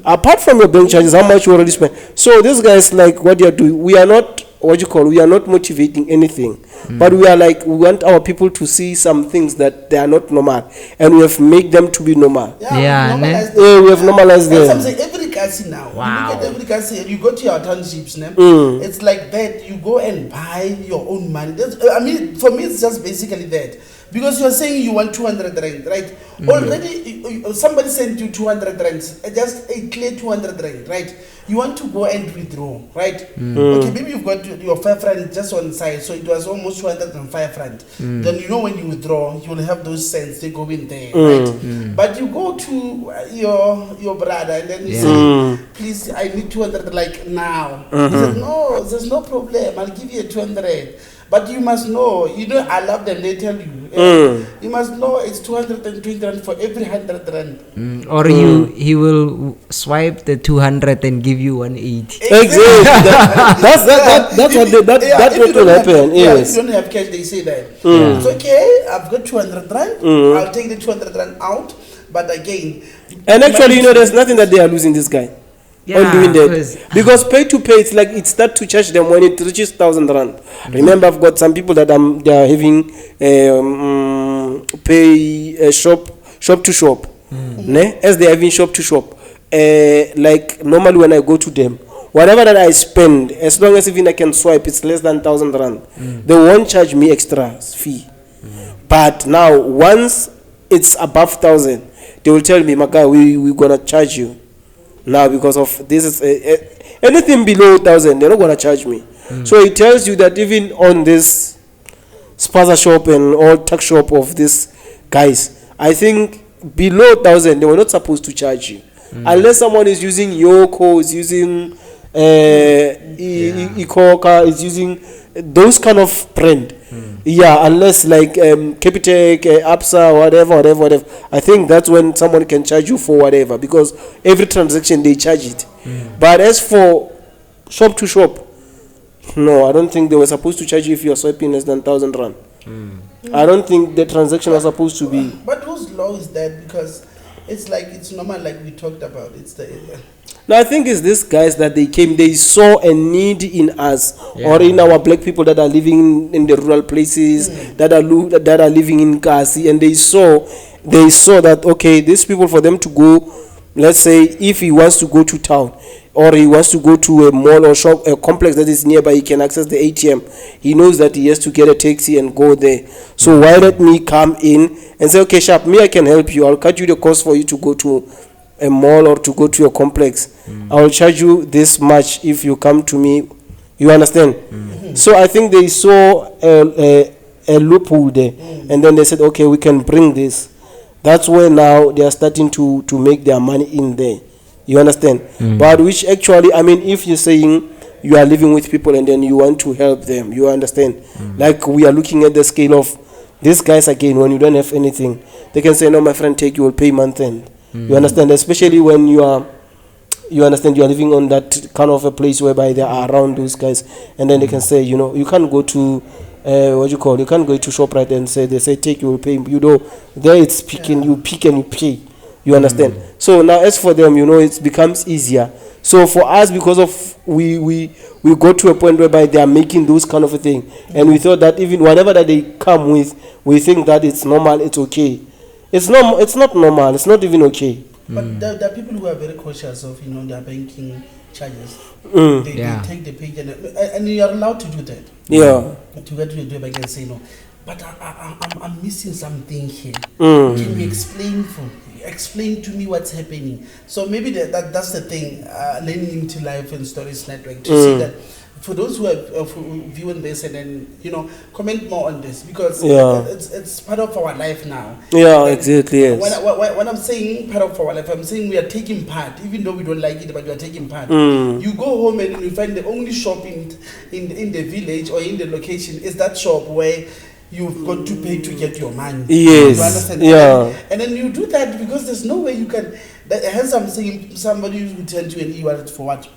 Apart from your bank charges, how much you already spent? So these guys, like, what they are doing, we are not we are not motivating anything, but we are like, we want our people to see some things that they are not normal, and we have made them to be normal. Yeah, We have normalized That's what them. I'm saying. Every casino now. Wow. You look at every casino, you go to your townships now. It's like that. You go and buy your own money. I mean, for me, it's just basically that. Because you're saying you want 200 rand, right? Already, somebody sent you 200 rand, just a clear 200 rand, right? You want to go and withdraw, right? Okay, maybe you've got your 5 rand just on side, so it was almost 205 rand. Then you know when you withdraw, you will have those cents, they go in there, right? But you go to your brother and then you say, please, I need 200 like now. He said, no, there's no problem, I'll give you a 200. But you must know, I love them, they tell you. You must know it's 220 rand for every 100 rand. Or he will swipe the 200 and give you 180. Exactly. That's what will happen. Yes. If you don't have cash, they say that. It's okay, I've got 200 rand, I'll take the 200 rand out. But again... And actually, there's nothing that they are losing, this guy. On doing that, because pay to pay, it's like it start to charge them when it reaches 1,000 rand. Remember, I've got some people that they are having pay shop to shop, as they are having shop to shop. Like normally when I go to them, whatever that I spend, as long as even I can swipe, it's less than 1,000 rand. They won't charge me extra fee. But now once it's above 1,000, they will tell me, my guy, we're gonna charge you. Now because of this is anything below 1,000, they're not gonna charge me. So it tells you that even on this spaza shop and all tax shop of these guys, I think below 1,000 they were not supposed to charge you, unless someone is using Yoko, is using Ikoka, is using those kind of brand. Yeah, unless like Capitec, Absa, whatever. I think that's when someone can charge you for whatever, because every transaction they charge it. But as for shop to shop, no, I don't think they were supposed to charge you if you are swiping less than 1,000 rand. I don't think the transaction was supposed to be. But whose law is that? Because it's like it's normal, like we talked about. It's the. No, I think it's these guys that they saw a need in us, or in our black people that are living in the rural places, that are living in Kasi, and they saw that, okay, these people, for them to go, let's say if he wants to go to town, or he wants to go to a mall or shop, a complex that is nearby, he can access the ATM. He knows that he has to get a taxi and go there. So why let me come in and say, okay, Sharp, me, I can help you. I'll cut you the cost for you to go to a mall or to go to your complex. I will charge you this much if you come to me You understand? So I think they saw a loophole there, and then they said, okay, we can bring this. That's where now they are starting to make their money in there. You understand? But which actually, I mean, if you're saying you are living with people and then you want to help them, you understand? Like we are looking at the scale of these guys again. When you don't have anything, they can say, no, my friend, take, you will pay month end. You understand? Especially when you understand, you are living on that kind of a place whereby they are around those guys, and then they can say, you know, you can't go to you can't go to ShopRite and say, they say take, you will pay. You know, there it's picking, you pick and you pay. You understand? So now as for them, you know, it becomes easier. So for us, because of we got to a point whereby they are making those kind of a thing, and we thought that even whatever that they come with, we think that it's normal, it's okay. It's not normal, it's not even okay. But there are people who are very cautious of, you know, their banking charges. They take the page and you are allowed to do that. Yeah. To get to the bank and say no. But I'm missing something here. Can you explain to me what's happening? So maybe that's the thing, learning into Life and Stories Network, to see that for those who are viewing this, and then, you know, comment more on this, because it's part of our life now. Yeah, exactly. Yes. When I'm saying part of our life, I'm saying we are taking part, even though we don't like it, but we are taking part. You go home and you find the only shop in the village or in the location is that shop where you've got to pay to get your money. Yes. You understand? Yeah. And then you do that because there's no way you can. Hence, I'm saying somebody will turn to an e-wallet for what?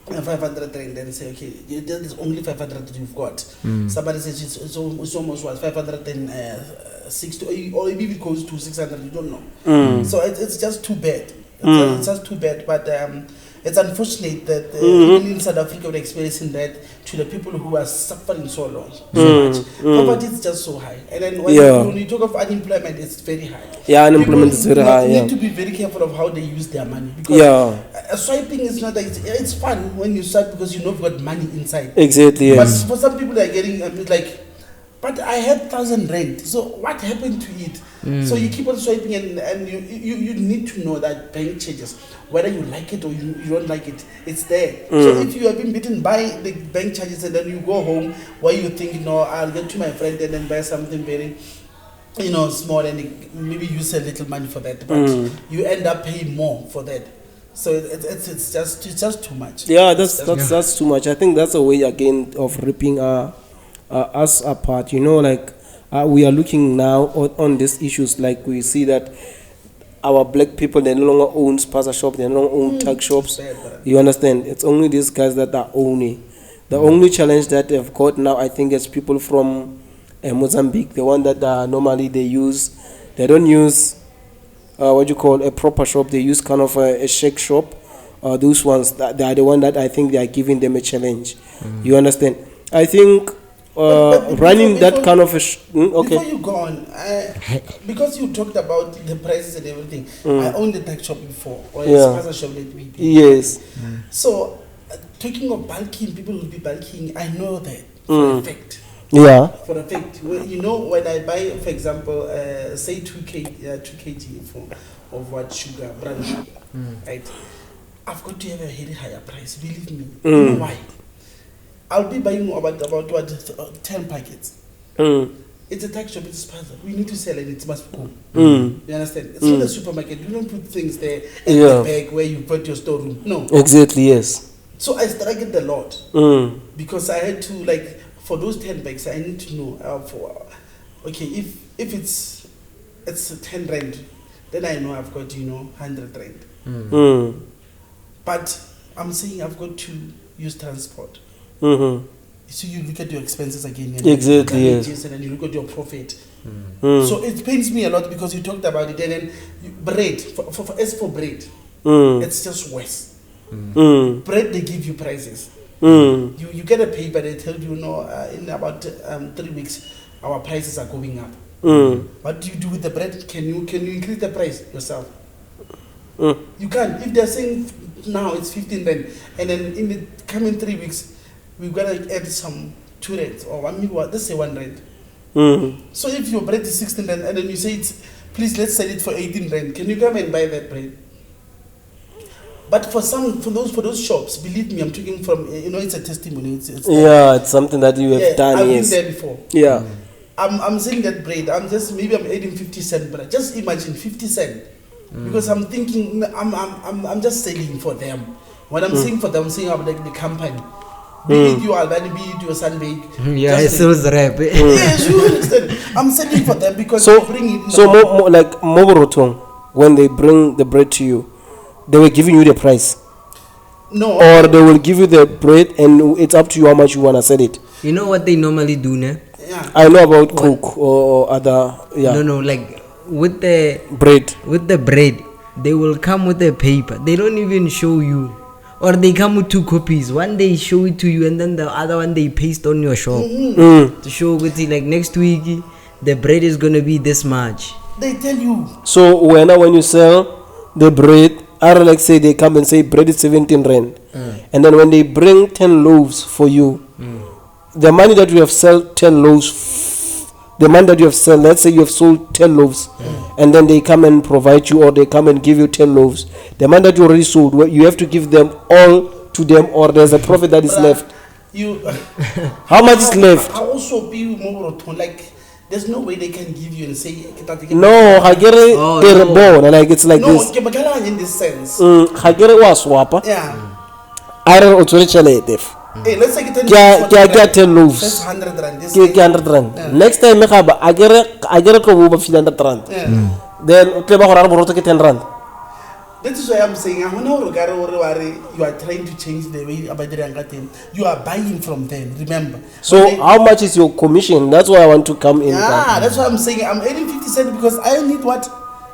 500 rand, then say, okay, there's only 500 that you've got. Somebody says it's almost what, 560, or maybe it goes to 600, you don't know. So it's just too bad. It's just too bad. But it's unfortunate that even in South Africa we're experiencing that to the people who are suffering so much. Poverty is just so hii. And then when you talk of unemployment, it's very high. Yeah, unemployment is very high. You need to be very careful of how they use their money, because swiping is not that it's fun when you swipe because you know you've got money inside. Exactly. Yes. But for some people they're getting like, but I had 1,000 rand. So what happened to it? So you keep on swiping, and you need to know that bank charges, whether you like it or you don't like it, it's there. So if you have been bitten by the bank charges and then you go home where you think, no, I'll get to my friend and then buy something very, you know, small, and maybe use a little money for that, but you end up paying more for that. So it's just too much. Yeah, that's too much. I think that's a way again of ripping us apart. You know, like we are looking now on these issues. Like we see that our black people, they no longer own spaza shop, they no longer own tag shops. You understand? It's only these guys that are owning. The only challenge that they've got now, I think, is people from Mozambique. The one that normally they don't use a proper shop. They use kind of a shake shop. Those ones, they are the one that I think they are giving them a challenge. You understand? I think running that kind of a okay. Before you go on, because you talked about the prices and everything, I owned a tech shop before, or a spaza shop that we did. Yes. So talking of bulking, people will be bulking. I know that for a fact. Yeah. For a fact, you know, when I buy, for example, say 2 kg of what sugar, brown sugar, right? I've got to have a very higher price. Believe me. You know why? I'll be buying about what 10 packets. It's a tech shop. It's a spaza. We need to sell it. It must go. You understand? It's not a supermarket. You don't put things there in the bag where you put your storeroom. No. Exactly. Yes. So I struggled a lot because I had to, like, for those 10 bags, I need to know okay, if it's 10 rand, then I know I've got 100 rand. But I'm saying I've got to use transport. So you look at your expenses again, and exactly, yes. And then you look at your profit. So it pains me a lot because you talked about it, and then bread. As for bread, it's just worse. Bread, they give you prices. You get a paper, they tell you, in about 3 weeks, our prices are going up. What do you do with the bread? Can you increase the price yourself? You can't. If they're saying now it's 15 rand, and then in the coming 3 weeks, we're gonna add some 2 rand or 1 million. Let's say 1 rand. So if your bread is 16 rand, and then you say please let's sell it for 18 rand, can you come and buy that bread? But for those shops, believe me, I'm talking from it's a testimony. It's something that you have done. I've Yes. been there before. Yeah. I'm selling that bread. I'm adding 50 cents, but just imagine 50 cents. Because I'm thinking I'm just selling for them. When I'm saying for them, I'm saying about the company. Be it your Albany, be it your Sunbake. Yeah, it sells rap. Yes, you understand. I'm selling for them because So they bring it. so like Moborotong, when they bring the bread to you, they were giving you the price, No. or they will give you the bread and it's up to you how much you wanna sell it. You know what they normally do, ne? Yeah. I know about Coke or other No, like with the bread. they will come with a paper. They don't even show you, or they come with 2 copies. One they show it to you, and then the other one they paste on your shop to show with it. Like next week, the bread is gonna be this much. They tell you. So when you sell the bread, or like say they come and say bread is 17 rand, and then when they bring 10 loaves for you, the money that you have sold 10 loaves, the money that you have sold, let's say you have sold 10 loaves, and then they come and provide you, or they come and give you 10 loaves, the money that you already sold, you have to give them all to them, or there's a profit that is left. How much is left? I also be more like. There's no way they can give you and say no, no. like it's like no, this. in this sense. Yeah. Hey, let's say get 10 loaves. That's 100 rand. This 100 rand. Yeah. Next time I get over 100 rand. Yeah. Then 10 rand. That is why I'm saying, you are trying to change the way you are buying from them, remember. So how much is your commission? That's why I want to come in. Yeah, that's why I'm saying I'm adding 50 cents because I need what?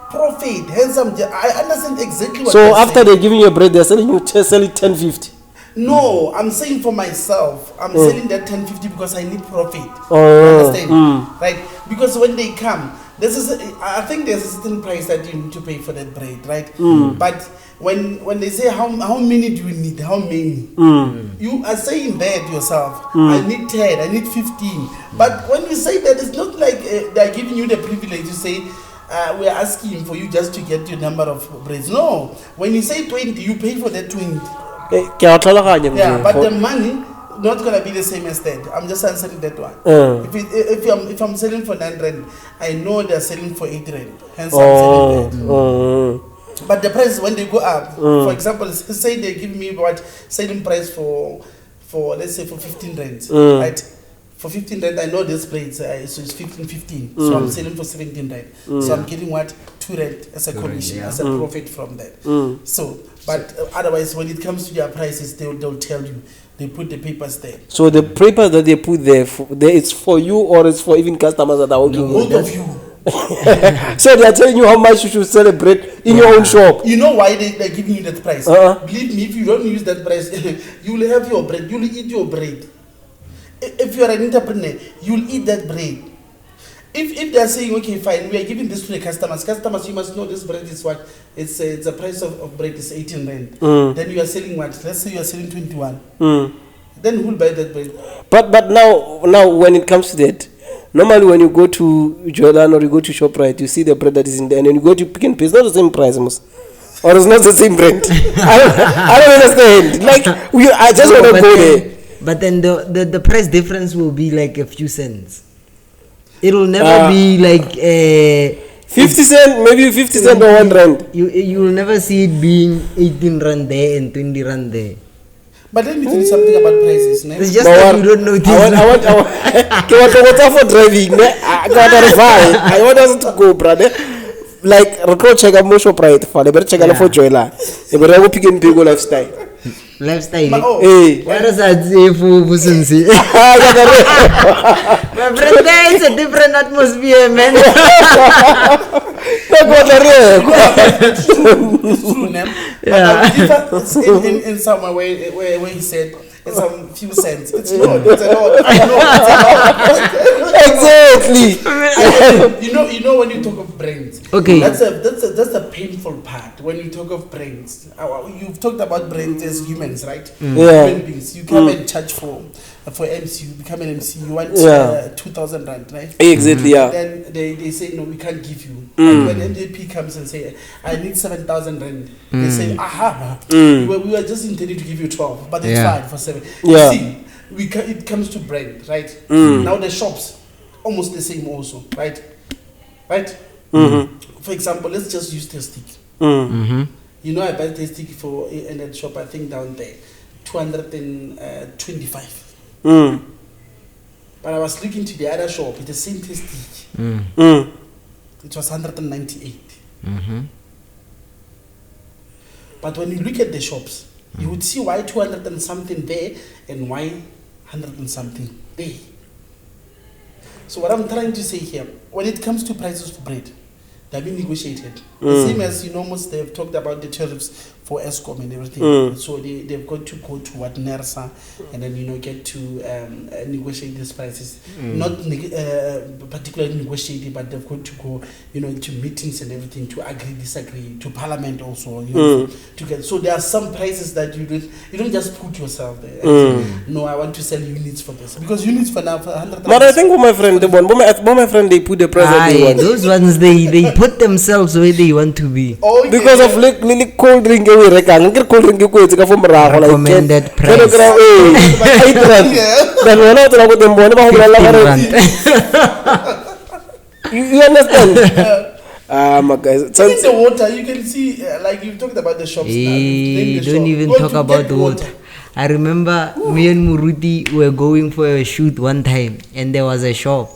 Profit. Hence I understand exactly what so after they're giving you a bread, they're selling you 10.50. No, I'm saying for myself, I'm selling that 10.50 because I need profit. Oh. Understand? Right? Because when they come, I think there's a certain price that you need to pay for that bread, right? But when they say how many do you need, how many, you are saying that yourself. I need 10, I need 15. But when you say that, it's not like they're giving you the privilege to say we're asking for you just to get your number of breads. No, when you say 20, you pay for that 20. Yeah, but the money not gonna be the same as that. I'm just answering that one. If I'm selling for 9 rand, I know they're selling for 8 rand. Hence I'm selling that. But the price when they go up, for example, say they give me what selling price for let's say for 15 rand, right? For 15 rand, I know this price so it's 15. So I'm selling for 17 rand. So I'm getting what 2 rand as a commission, as a profit from that. So, but otherwise, when it comes to their prices, they'll tell you. They put the papers there. So the papers that they put there, it's for you or it's for even customers that are working? Both of you. So they are telling you how much you should celebrate in your own shop. You know why they're giving you that price? Believe me, if you don't use that price, you will have your bread. You will eat your bread. If you are an entrepreneur, you will eat that bread. If they are saying, okay, fine, we are giving this to the customers. Customers, you must know this bread is what? It's the price of bread is 18 rand. Then you are selling what? Let's say you are selling 21. Then who will buy that bread? But now when it comes to that, normally when you go to Jordan or you go to ShopRite, you see the bread that is in there, and then you go to Pick n Pay, it's not the same price, almost. Or it's not the same brand. I don't understand. Like I just want to go there. But then the price difference will be like a few cents. It will never be like 50 cent, maybe 50 cent or 1 rand. You will never see it being 18 rand there and 20 rand there. But let me tell you something about prices. It's just that you don't know this. I want to go for driving. I want us to go, brother. Like, record check out more ShopRite. I better check out for Joyla. I better go Pick n Pay go lifestyle. Lifestyle. Hey. What does that say for Busunsi? My friend, there is a different atmosphere, man. It's true, man. Yeah. In some way where he said it's some few cents. It's not. It's a lot. Exactly. You know when you talk of brands. Okay. That's a painful part when you talk of brands. You've talked about brands as humans, right? Yeah. Human beings. You come and charge for for MC, you become an MC, you want 2,000 rand, right? Exactly, yeah. Then they say, no, we can't give you. And when MJP comes and say, I need 7,000 rand, they say, aha, we were just intending to give you 12, but it's fine for 7. Yeah. You see, it comes to brand, right? Now the shops, almost the same also, right? Right? For example, let's just use Tastic. You know, I buy Tastic for in that shop, I think down there, 225. But I was looking to the other shop, it's the same Tastic. It was 198. But when you look at the shops, you would see why 200 and something there and why 100 and something there. So what I'm trying to say here, when it comes to prices for bread, they've been negotiated. The same as, most they've talked about the tariffs for ESCOM and everything. So they've got to go to what NERSA and then, get to negotiate these prices. Not particularly negotiated, but they've got to go, to meetings and everything to agree, disagree, to parliament also, to get. So there are some prices that you don't just put yourself there. No, I want to sell units for this. Because units for now, for 100,000. But I think my friend, they put the price that they want. Those ones, they put themselves where they want to be. Okay. Because of like cold drink, recommended price. You understand? My guys. In the water, you can see, like you talked about the shops. Don't even talk about the water. I remember me and Muruti were going for a shoot one time, and there was a shop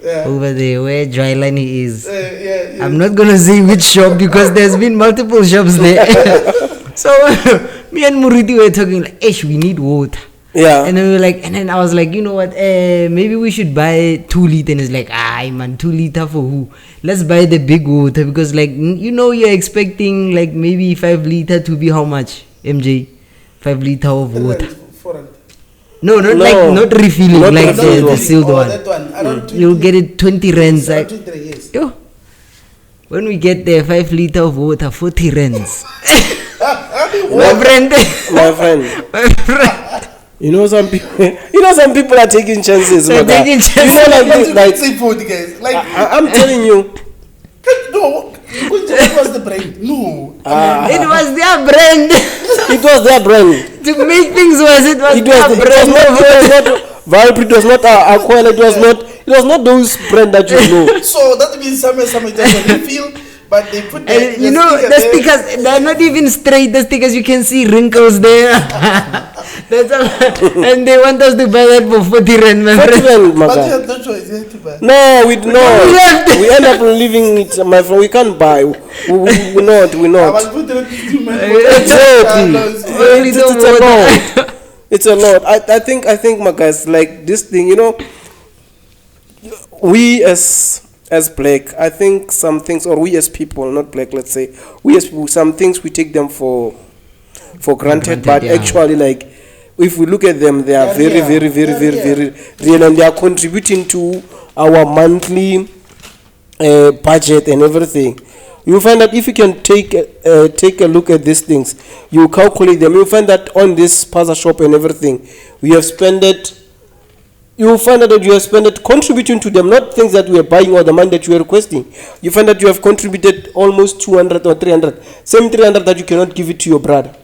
over there where Dryline is. I'm not gonna say which shop because there's been multiple shops there. So me and Muruti were talking like, we need water. Yeah. And then we were like, and then I was like, you know what? Maybe we should buy 2 liter. And it's like, man, 2 liter for who? Let's buy the big water because, like, you're expecting like maybe 5 liter to be how much? MJ, 5 liter of water. No, not refilling, not like the sealed one. That one. You'll get it 20 rands. Like, when we get there, 5 liter of water, 40 rands. My friend. Some people are taking chances. They're taking chances. Like seafood, guys. Like I'm telling you. No, what was the brand? No. It was their brand. It was their brand. To make things worse, it was their brand. It was not Aquila. It was not those brand that you know. So that means some just refill. But they put the stickers, they're not even straight, the stickers, you can see wrinkles there. That's all. And they want us to buy that for 40 rand, my friend. But you have no choice, you have to buy. No, we end up leaving it, my friend. We can't buy. We're not. I will put it It's a lot. I think, my guys, like this thing, we as black, I think some things, or we as people, not black, let's say, we as people, some things we take them for granted, but actually, like, if we look at them, they are very real, and they are contributing to our monthly budget and everything. You find that if you can take a look at these things, you calculate them, you find that on this Paza shop and everything, you will find that you have spent it contributing to them, not things that we are buying or the money that you are requesting. You find that you have contributed almost 200 or 300, same 300 that you cannot give it to your brother.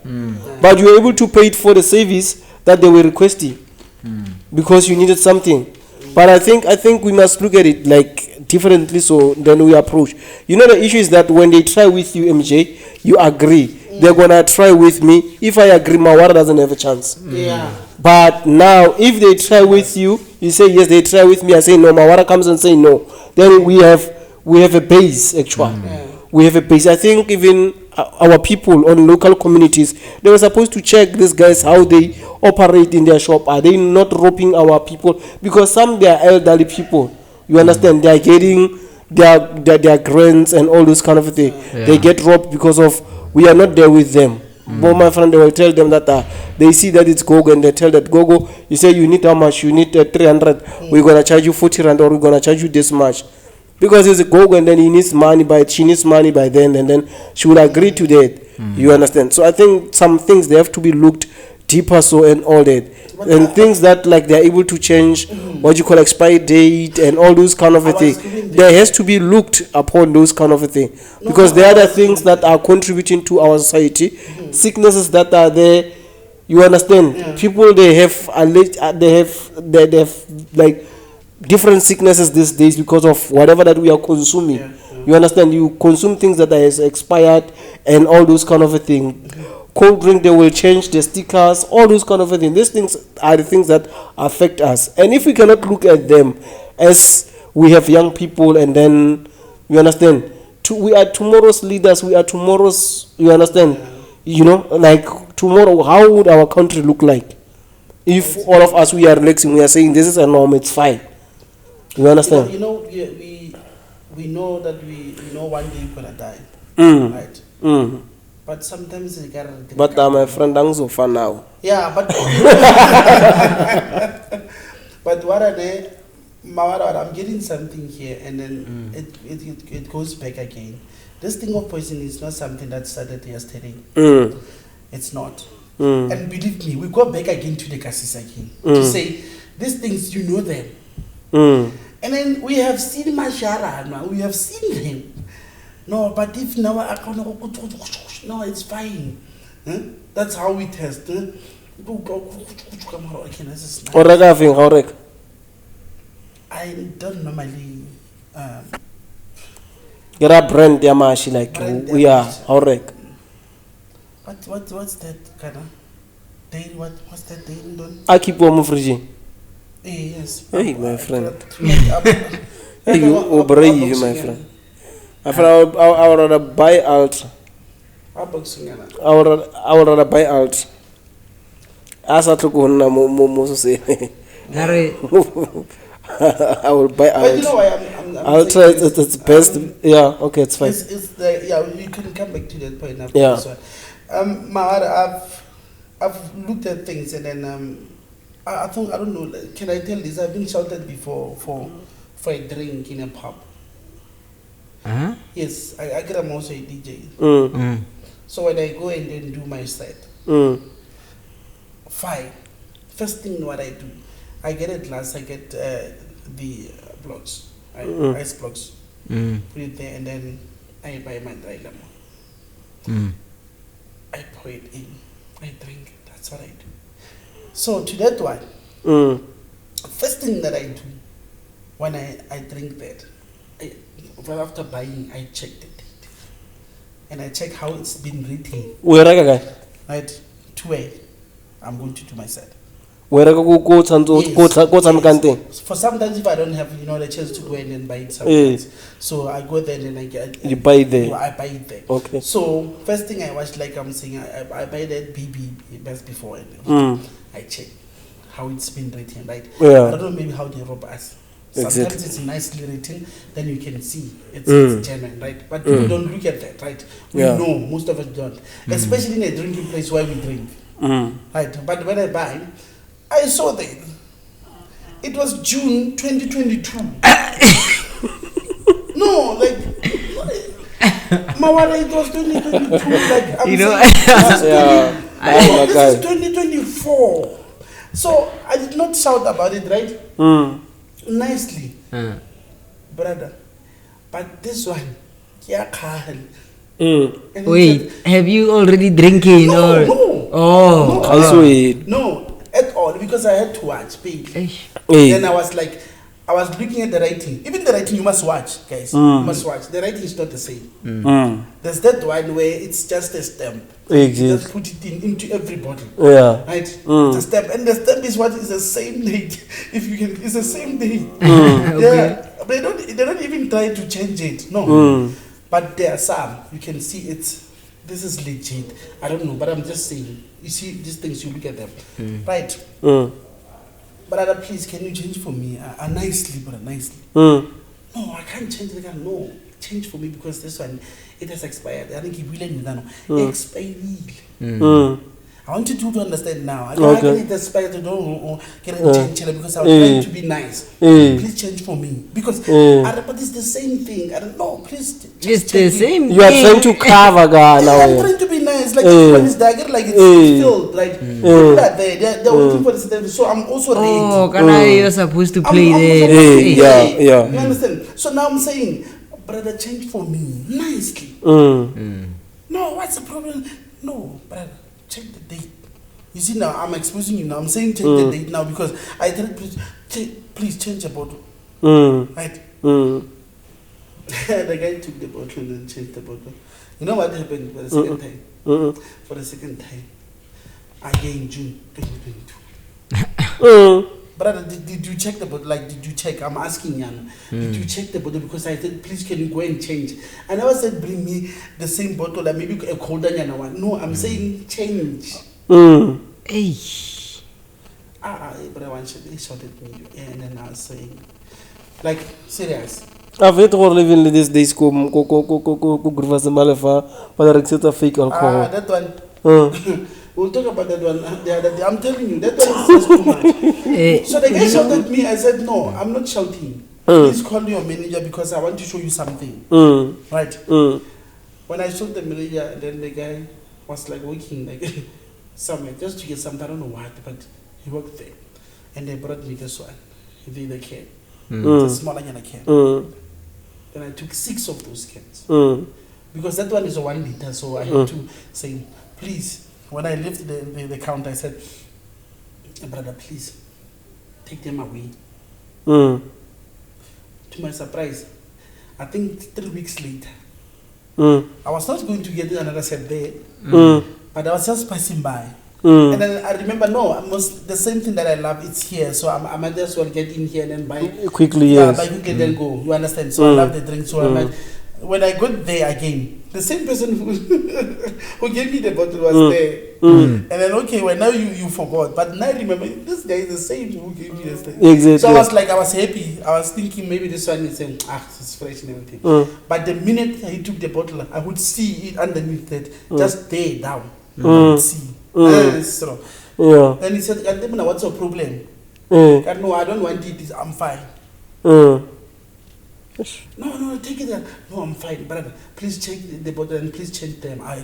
But you are able to pay it for the service that they were requesting because you needed something. But I think we must look at it like differently, so then we approach. The issue is that when they try with you, MJ, you agree. They're gonna try with me. If I agree, Mawara doesn't have a chance. But now, if they try with you, you say yes. They try with me. I say no. Mawara comes and say no. Then we have a base actually. We have a base. I think even our people on local communities, they were supposed to check these guys how they operate in their shop. Are they not robbing our people? Because some they are elderly people. You understand? They are getting their grants and all those kind of things. They get robbed because of we are not there with them. But my friend, they will tell them that they see that it's Gogo and they tell that Gogo, you say you need how much? You need 300. We're gonna charge you 40 rand or we're gonna charge you this much. Because it's a Gogo and then she needs money by then, and then she will agree to that. You understand? So I think some things they have to be looked deeper so and all that. But And things that like they're able to change what you call expiry date and all those kind of a I thing. was giving There has to be looked upon those kind of a thing. No, Because no, they I are the was things giving that are contributing to our society. Sicknesses that are there, you understand? Yeah. People they have like different sicknesses these days because of whatever that we are consuming. Yeah, yeah. You understand? You consume things that are expired and all those kind of a thing. Cold drink, they will change the stickers, all those kind of a thing. These things are the things that affect us. And if we cannot look at them as we have young people and then, you understand, we are tomorrow's leaders, we are tomorrow's, you understand, you know, like tomorrow, how would our country look like? If all of us, we are relaxing, we are saying this is a norm, it's fine. You understand? You know, we know that we know one day we're gonna die, Mm. right? Mm. But sometimes you gotta. But my friend, I'm so far now. Yeah, but but what are they? I'm getting something here, and then it goes back again. This thing of poison is not something that started yesterday. Mm. It's not. Mm. And believe me, we go back again to the cases again to say these things, you know them. Mm. And then we have seen Mashara now, we have seen him. No, but if now no, it's fine. Huh? That's how we test. Huh? Okay, this is nice. Oreka thing, how rek? I don't normally Get a brand yamashi like Brand we are, Yamashi. how rek? what's that kind of dairy? What's that dairy done? I keep on moving. Yes. Hey, my friend. Hey, Hey, you obey you, my friend. I feel I would rather buy Ultra. I would rather buy Ultra. Asa to go na mo say. Gary, I will buy But you know Ultra. why I'm Ultra saying is this? it's best. Yeah, okay, it's fine. It's the, yeah, you can come back to that point after Yeah. this one. Mawar, I've looked at things and then I thought, I don't know, can I tell this? I've been shouted before for a drink in a pub. huh? Yes, I get I'm also a DJ. Mm. So when I go and then do my set, Mm. fine. First thing what I do, I get a glass, I get the blocks, ice blocks, Mm. put it there, and then I buy my dry lemon. Mm. I pour it in, I drink. That's what I do. So to that one, Mm. first thing that I do when I drink that, well, after buying, I check the date, and I check how it's been written. Where are guy? Right, to where I'm going to do my set. Where are go something? For sometimes if I don't have the chance to go in and buy it somewhere Yes. else, so I go there and then I get. You buy it there. I buy it there. Okay. So first thing I watch, like I'm saying, I buy that BB best before and Mm. I check how it's been written, right? Yeah. I don't know maybe how they rob us. Sometimes Exactly. it's nicely written, then you can see it's Mm. genuine, right? But we don't look at that, right? We Yeah. know, most of us don't. Especially in a drinking place where we drink, Mm. right? But when I buy, I saw that it was June 2022. No, like, Mawara, it was 2022. Like, I'm You know- saying, this is Yeah. no, my this guy. is 2024. So I did not shout about it, right? Mm. Nicely, Uh. brother. But this one, yeah, Carl. Mm. And he Wait, have you already drinking No, or? no. Oh. No. I saw it. No, at all, because I had to watch, babe. Eish. Hey. Then I was like, I was looking at the writing. Even the writing, you must watch, guys. Mm. You must watch. The writing is not the same. Mm. There's that one where it's just a stamp. You Exactly. just put it into everybody. Yeah. Right? Mm. It's a stamp. And the stamp is what is the same date. If you can, it's the same date. Mm. Yeah. But they don't even try to change it. No. Mm. But there are some. You can see this is legit. I don't know, but I'm just saying. You see these things, you look at them. Right. Mm. Brother, please, can you change for me? Nicely, brother, nicely. Mm. No, I can't change the car. No, change for me because this one, it has expired. I think it will expired. Mm. I want you to understand now. I Okay. can't get expired to don't get a change because I was trying to be nice. Mm. Please change for me because but it's the same thing. I don't know. Please, just It's the change it. same You are thing. trying to cover guy Yeah, now. I'm Yeah. trying to be nice. it's like everyone is there. I get like it's filled. Like people are there. They're waiting for the certificate. So I'm also Oh, ready. you're supposed to play I'm there. supposed to Yeah, play. yeah. You understand? So now I'm saying, brother, change for me nicely. No, what's the problem? No, brother, check the date. You see now, I'm exposing you now. I'm saying check the date now because I tell please change the bottle. Right? The guy took the bottle and then changed the bottle. You know what happened for the second time? For the second time, again June 2022. Brother, did you check the bottle? Like, did you check? I'm asking Yana. Did you check the bottle? Because I said, please, can you go and change? I never said bring me the same bottle, like maybe a colder Yana one. No, I'm saying change. Hey. But they shot at me, and then I was saying, like, serious. I've heard of living these days go groove some malefa, but I accept a fake alcohol. That one. We'll talk about that one the other day. I'm telling you, that one is just too much. So the guy shouted at me. I said, no, I'm not shouting. Please call your manager because I want to show you something. Right? When I showed the manager, then the guy was like working like somewhere just to get something. I don't know what, but he worked there. And they brought me this one. The can. It's a smaller than a can. Then I took 6 of those cans. Because that one is a 1 liter, so I had to say, please. When I left the counter, I said, brother, please, take them away. To my surprise, I think 3 weeks later, I was not going to get another set there, but I was just passing by. And then I remember, the same thing that I love, it's here, so I might as well get in here and then buy quickly, buy quickly, then go. You understand? So I love the drink, so I might. When I got there again, the same person who gave me the bottle was there. And then, okay, well, now you forgot. But now I remember, this guy is the same who gave me this thing. Exactly. So I was happy. I was thinking maybe this one is saying, it's fresh and everything. But the minute he took the bottle, I would see it underneath that, just there down. I would see. So, then he said, what's your problem? No, I don't want it. I'm fine. No, take it. No, I'm fine, brother. Please check the bottle and please change them. I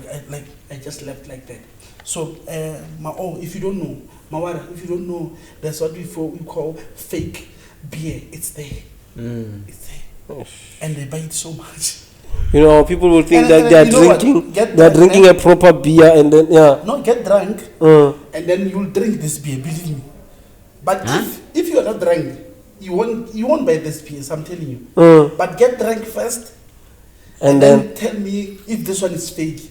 just left like that. So, if you don't know, Mawara, if you don't know, that's what we call fake beer. It's there. It's there. And they buy it so much. You know, people will think that they're drinking a proper beer and then, No, get drunk and then you'll drink this beer, believe me. But if you are not drunk, you won't buy this beer, I'm telling you. But get drunk first and then tell me if this one is fake.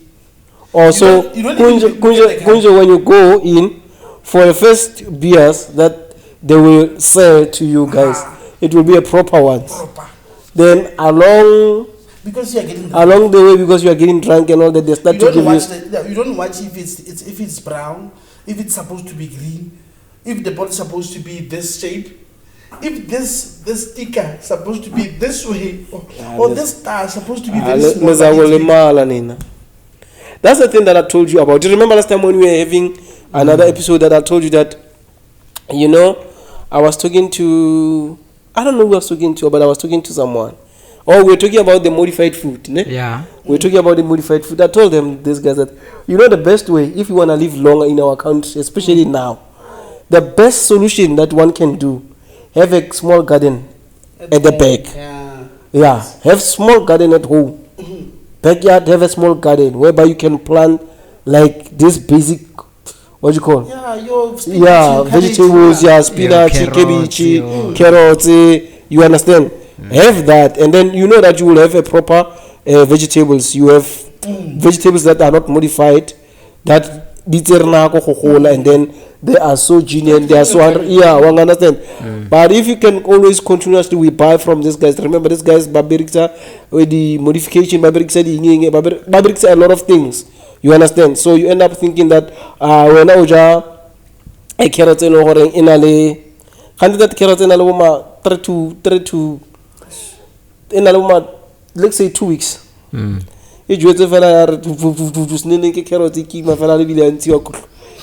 Also, Kunja, when you go in for the first beers that they will sell to you guys, it will be a proper one. Then because you are getting along the way, because you are getting drunk and all that, they start to give you. You don't watch if it's brown, if it's supposed to be green, if the bottle is supposed to be this shape, if this sticker is supposed to be this way, or this star is supposed to be very small. That's the thing that I told you about. Do you remember last time when we were having another episode that I told you that, I was talking to, I don't know who I was talking to, but I was talking to someone. Oh, we're talking about the modified food. Ne? Yeah. We're talking about the modified food. I told them, these guys, that, the best way, if you want to live longer in our country, especially now, the best solution that one can do, have a small garden at the back. Yeah. Have small garden at home. Backyard, have a small garden whereby you can plant like this basic, what you call? Your vegetables, spinach, cabbage, carrots, you understand? Have that, and then you know that you will have a proper vegetables. You have vegetables that are not modified, that and then they are so genuine, they are so one understand. But if you can always continuously we buy from these guys, remember these guys Babiriksa with the modification, Babiriksa a lot of things, you understand. So you end up thinking that when a carrot in ale that carrot in aloma 3 to let's say 2 weeks.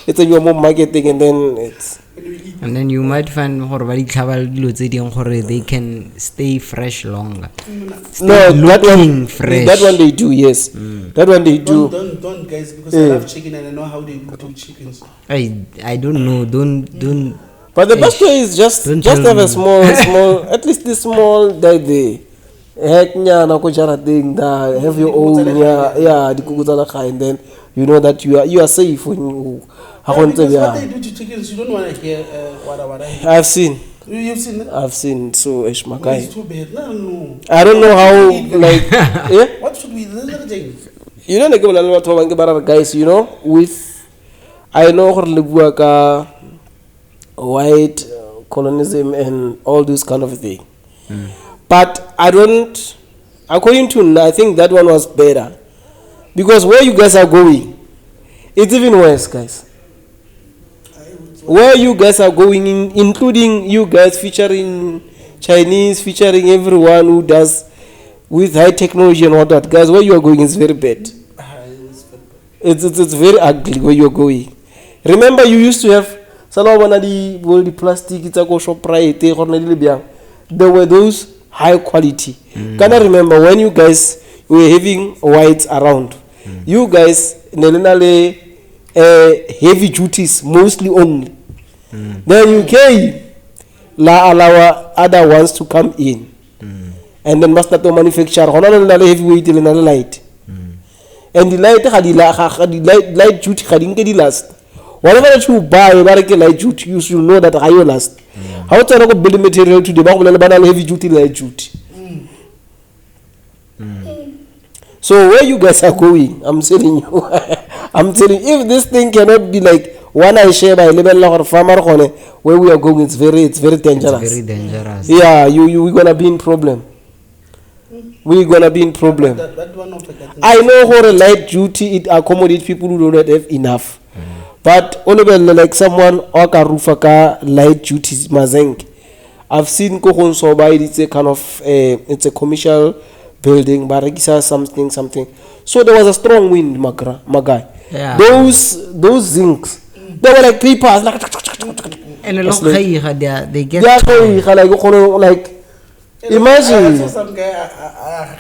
It's a new marketing, and then it's And then you might find gore ba di tlhaba dilo tse ding gore they can stay fresh longer. No, that one, fresh. that one they do, yes. That one they do. Don't guys, because I love chicken and I know how they do chickens. I don't know. Don't. But the best way is just have a small, at least the small that they heck nyana ko jarateng da, have your own the kukutsala and then you know that you are safe when you Because what they do to chickens, you don't want to hear what I've seen. You've seen it? I've seen, so It's Ishmakai. too bad. No. I don't know how, like, yeah? What should we do? You know, the guys, you know, with, I know Horlebuaka, white colonialism and all those kind of thing. But I don't, according to, I think that one was better. Because where you guys are going, it's even worse, guys. Where you guys are going, including you guys featuring Chinese, featuring everyone who does with high technology and all that, guys, where you are going is very bad. It's very ugly where you are going. Remember, you used to have the plastic, it's a go shop right. There were those high quality. Can I remember when you guys were having whites around? You guys, heavy duties mostly only. Then UK allow other ones to come in, and then must not manufacture heavyweight and light. And the light duty the last. Whatever that you buy, light duty, you should know that I will last. How to go building material to the heavy duty light duty. So where you guys are going, I'm telling you, if this thing cannot be like one I share by level or farmer where we are going, it's very dangerous. It's very dangerous. Yeah, we're gonna be in problem. We're gonna be in problem. That one of the I know how a light duty it accommodates people who do not have enough. But all like someone Okarufaka light duty Mazeng. I've seen Kohon Soba, it's a kind of it's a commercial building, Barakisa something. So there was a strong wind, Magai. Yeah. Those zincs, they were like creepers, like And a lot they get like imagine. I saw some guy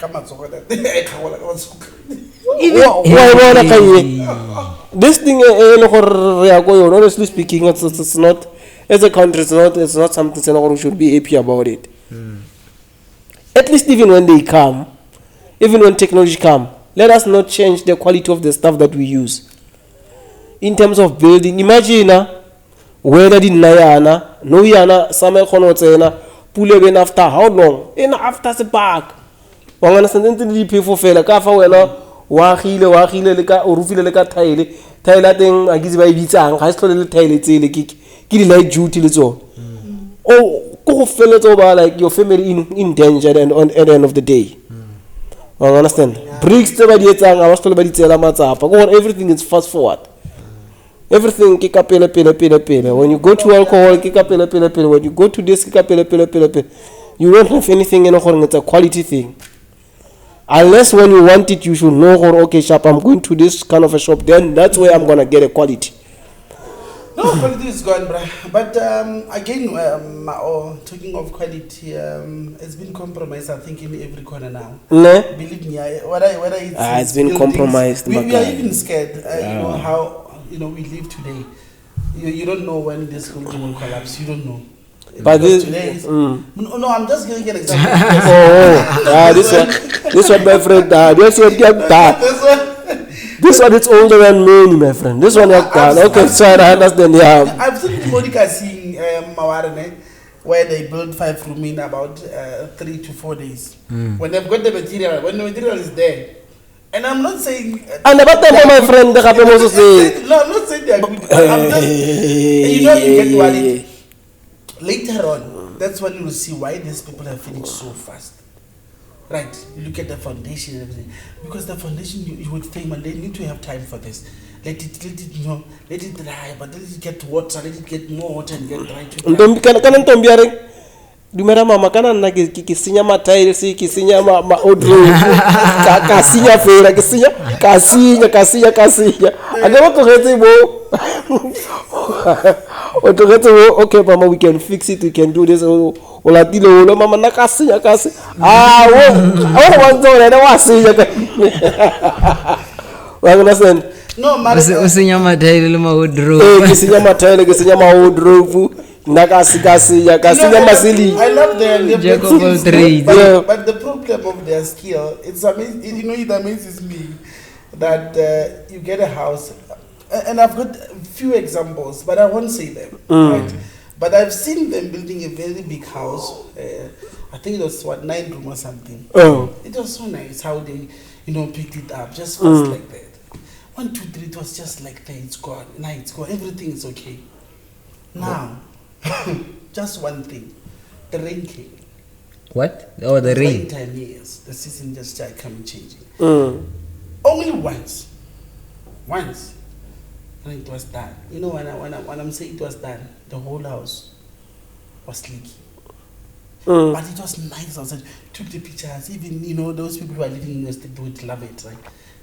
This thing, honestly speaking, it's not as a country. It's not something Senegal should be happy about it. At least even when they come, even when technology come, let us not change the quality of the stuff that we use. In terms of building, imagine whether the Nayana, no Yana, Summer Honotena, Pule after how long? In after the park. One understand the people for Fela Kafa Wahile, Leka, or Rufile Leka Taila thing, I give by Vita, high school little tail, it's a kick, like duty, it's all. Oh, go feel it over like your family in danger and on at the end of the day. I understand. Bricks to the I was told by the everything is fast forward. Everything kick up pele. When you go to alcohol, kick up pele. When you go to this, kick up pele. You don't have anything in a it's a quality thing. Unless when you want it, you should know, okay, shop, I'm going to this kind of a shop, then that's where I'm gonna get a quality. No, quality is gone, bruh. But again, talking of quality, it's been compromised, I think, in every corner now. Ne? Believe me, whether it's been compromised. We are even scared. You know how we live today. You don't know when this building will collapse. You don't know. But this, no, I'm just giving an example. This one, my friend. This one is older than me, my friend. This one, okay, so I understand. Yeah. I've seen Monica seeing Mawarane, where they build 5 rooms in about 3 to 4 days. When they've got the material, when the material is there. And I'm not saying. And about that, my friend, the happen also say. No, I'm not saying they're good. I'm just, you get worried. Later on, that's when you will see why these people have finished so fast. Right, you look at the foundation and everything. Because the foundation, you would think, man, they need to have time for this. Let it dry, but let it get water, let it get more water and get dry. dumela mama kana nna ke senya ma tiles ke senya ma odro ka senya fela ke senya ka senya a ke go tlogetse bo o tlogetse bo okay mama we can fix it, we can do this o latile o mama na ka senya wa ntsona wa senya ka wa understand. No, o senya mathaele le ma wardrobe. Ke senya mathaele ke senya ma wardrobe nna ka senya masili. I love their Jack of all trades. But the problem of their skill, it's amazing. You know, it amazes me that you get a house, and I've got a few examples, but I won't say them. Right? But I've seen them building a very big house. I think it was 9 room or something. It was so nice how they, picked it up just fast like that. 1, 2, 3, it was just like that. It's gone. Now it's gone. Everything is okay. Now, just one thing. The rain came. What? Oh, the rain. Time, yes. The season just started coming changing. Only once. Once. And it was done. You know, when I'm saying it was done, the whole house was leaky. But it was nice outside. Took the pictures. Even, those people who are living in the state would love it. Right?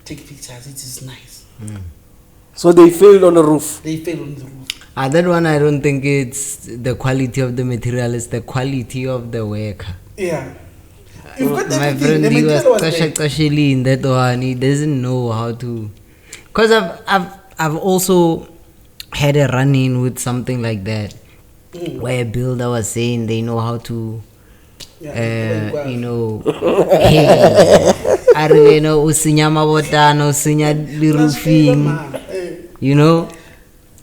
Take pictures. It is nice. So they failed on the roof. That one, I don't think it's the quality of the material, it's the quality of the worker. Yeah. You've got My friend, he was actually in that one. He doesn't know how to. Because I've also had a run-in with something like that, where a builder was saying they know how to, I really know usinya mabotano, usinya roofing,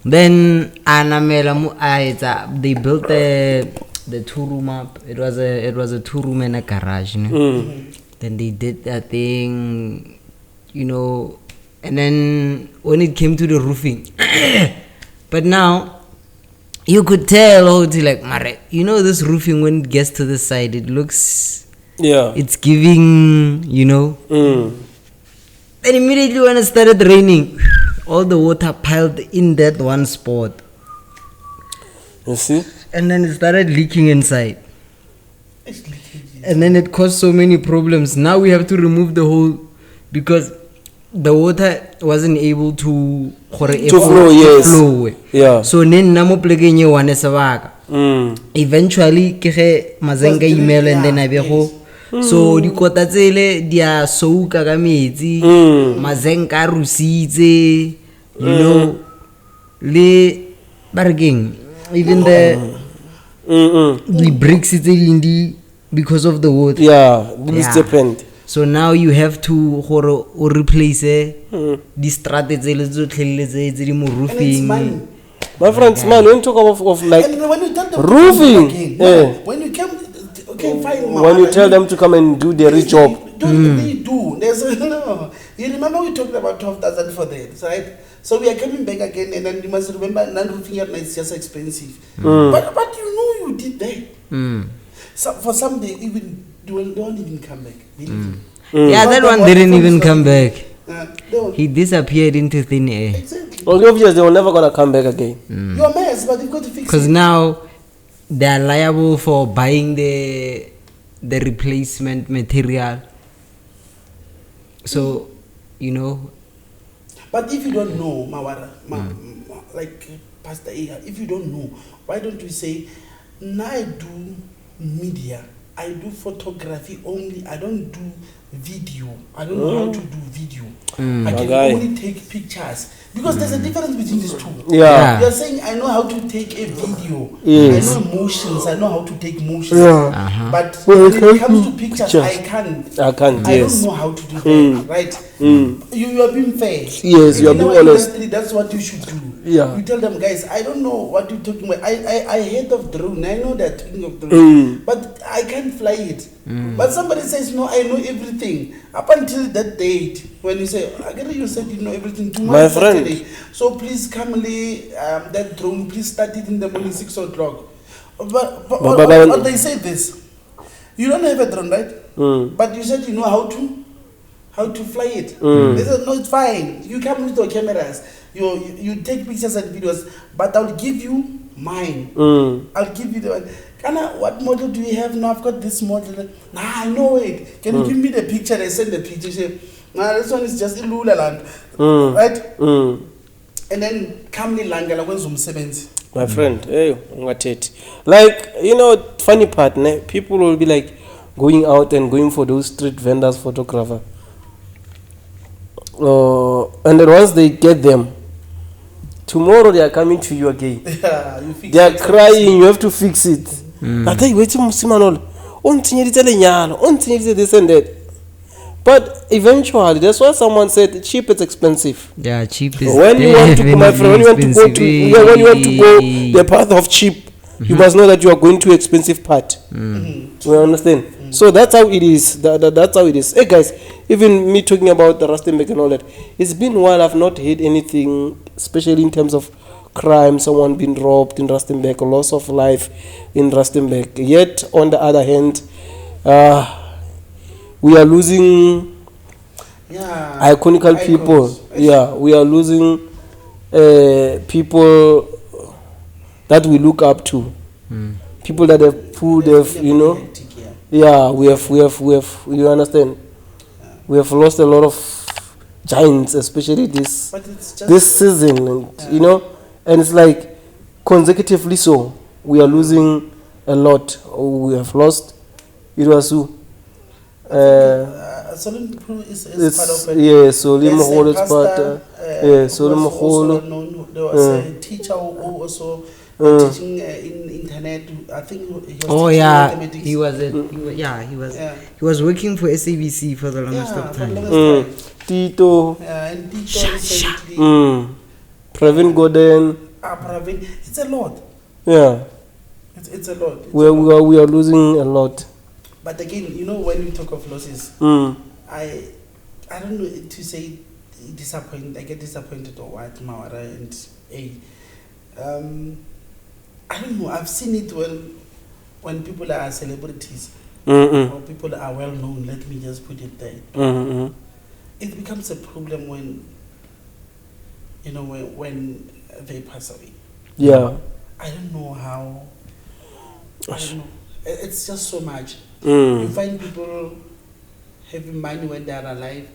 Then they built the 2-room up. It was a 2-room and a garage. Then they did that thing, and then when it came to the roofing, but now you could tell this roofing when it gets to the side, it looks it's giving, Then immediately when it started raining, all the water piled in that one spot. You see? And then it started leaking inside. And then it caused so many problems. Now we have to remove the whole, because the water wasn't able to flow, yes. Flow. Yeah. So then namo plegenye wane sabaka. Eventually ke mazenga email and then abego. So dikota tsele dia souka ka metsi, mazenga rusitse, le barging, even the bricks it's indi because of the water. Yeah, this depend. So now you have to replace the strategy the roofing. My friends, man, when you talk of like roofing, when you come, okay, fine. When you tell them to come and do their job, they do. There's no. You remember we talked about 12,000 for that, right? So we are coming back again, and then you must remember, non-roofing is just expensive. But you did that. So for some they even don't even come back. Yeah, that one didn't even come back. He disappeared into thin air. Exactly. Well, obviously they were never gonna come back again. You're a mess, but you've got to fix it. Because now they are liable for buying the replacement material. So, But if you don't know, Mawara, like Pastor Iya, if you don't know, why don't you say, now I do media, I do photography only, I don't do video. I don't know how to do video. I can only take pictures. Because there's a difference between these two. Yeah. You're saying I know how to take a video. Yes. I know motions. I know how to take motions. Yeah. But when it comes to pictures, I can't. I don't know how to do that. Right? You are being fair. Yes, you are being honest. Industry, that's what you should do. Yeah. You tell them, guys, I don't know what you're talking about. I heard of drone. I know that talking of drone. But I can't fly it. But somebody says, no, I know everything. Up until that date, when you say, you said you know everything. My friend. So please come lay that drone. Please start it in the morning 6 o'clock. But they say this. You don't have a drone, right? But you said you know how to fly it. They said, no, it's fine. You come with your cameras. You take pictures and videos. But I'll give you mine. I'll give you the one. Kana, what model do you have? No, I've got this model. Nah, I know it. Can you give me the picture? They send the picture. Say, nah, this one is just Ilula land. Right? And then come Langala when Zoom 70. My friend, hey, what it? Like, you know, funny part, people will be like going out and going for those street vendors, photographer. And then once they get them, tomorrow they are coming to you again. Yeah, you fix They are it. crying, you have to fix it. I tell you, wait till Musimanol. This and that. But eventually, that's what someone said. Cheap is expensive. Yeah, cheap is When you want to, my friend, when you want to go to, when you want to go the path of cheap, you must know that you are going to expensive part. You understand? So that's how it is. That's how it is. Hey guys, even me talking about the Rustenburg and all that, it's been a while. I've not heard anything, especially in terms of crime, someone being robbed in Rustenburg, a loss of life in Rustenburg. Yet, on the other hand, we are losing iconical people. Icons. Yeah, we are losing people that we look up to. People that have put, you know. Yeah, we have. You understand? We have lost a lot of giants, especially this season, and, you know. And it's like consecutively so. We are losing a lot. We have lost. It was who? Solim is part of it. Yeah, Solim Hall is part. Solim Hall. Hall. There was a teacher who also teaching in internet. I think he was teaching mathematics. He was working for SABC for the longest of for the time. longest time. Tito. And Tito recently. Pravin Gordon. Pravin. It's a lot. Yeah. It's a lot. We are losing a lot. But again, you know, when we talk of losses, I don't know to say disappointed. I get disappointed or what, Mawara and I don't know. I've seen it when people are celebrities or people are well known. Let me just put it there. It becomes a problem when you know when they pass away. Yeah. I don't know how. I don't know. It's just so much. You find people having money when they are alive.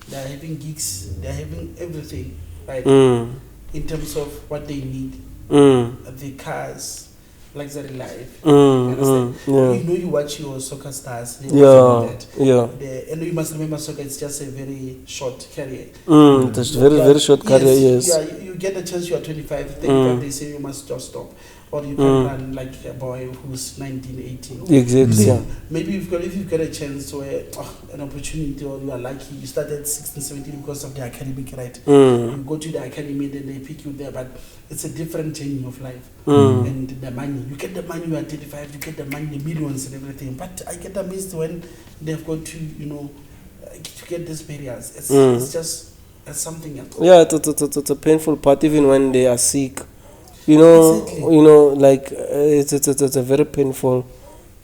They are having gigs. They are having everything, right? In terms of what they need, the cars, luxury life. You understand? You know, you watch your soccer stars. They that. And you must remember, soccer is just a very short career. It's very short career. Yes. Yeah, you get a chance. You are 25, 35. They say you must just stop. Or you can run like a boy who's 19, 18. Exactly. Yeah. Maybe if you've got a chance where an opportunity, or you are lucky, you started 16, 17 because of the academic, right? You go to the academy, then they pick you there, but it's a different journey of life. And the money, you get the money, you are 35, you get the money, the millions and everything. But I get amazed when they've got to, you know, to get these barriers. It's just something else. Yeah, it's a painful part, even when they are sick. You know, like it's a very painful,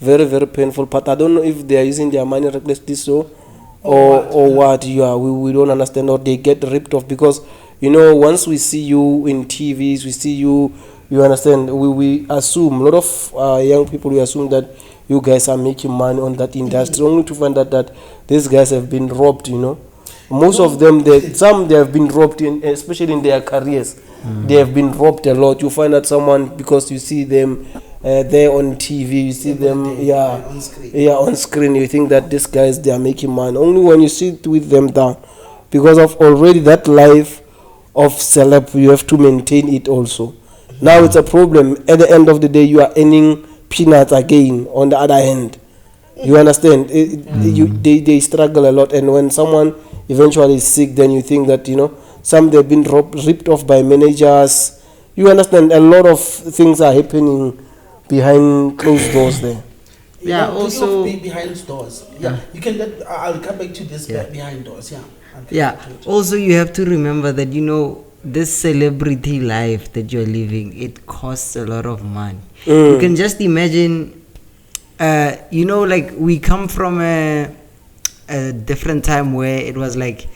very painful part. I don't know if they are using their money recklessly so, or what. Yeah, we don't understand, or they get ripped off because, you know, once we see you in TVs, we see you. You understand? We assume, a lot of young people, we assume that you guys are making money on that industry, only to find out that these guys have been robbed. You know, most of them, they have been robbed especially in their careers. They have been robbed a lot. You find out someone because you see them there on TV, you see them on screen. You think that these guys, they are making money. Only when you sit with them down, because of already that life of celeb, you have to maintain it also. Now it's a problem. At the end of the day, you are earning peanuts again. On the other hand, you understand? They struggle a lot, and when someone eventually is sick, then you think that, you know, some they've been ripped off by managers. You understand? A lot of things are happening behind closed doors there. Yeah, also behind doors. Yeah, you can. I'll come back to this behind doors. Yeah. Also, you have to remember that, you know, this celebrity life that you're living, it costs a lot of money. You can just imagine. You know, like, we come from a different time where it was like,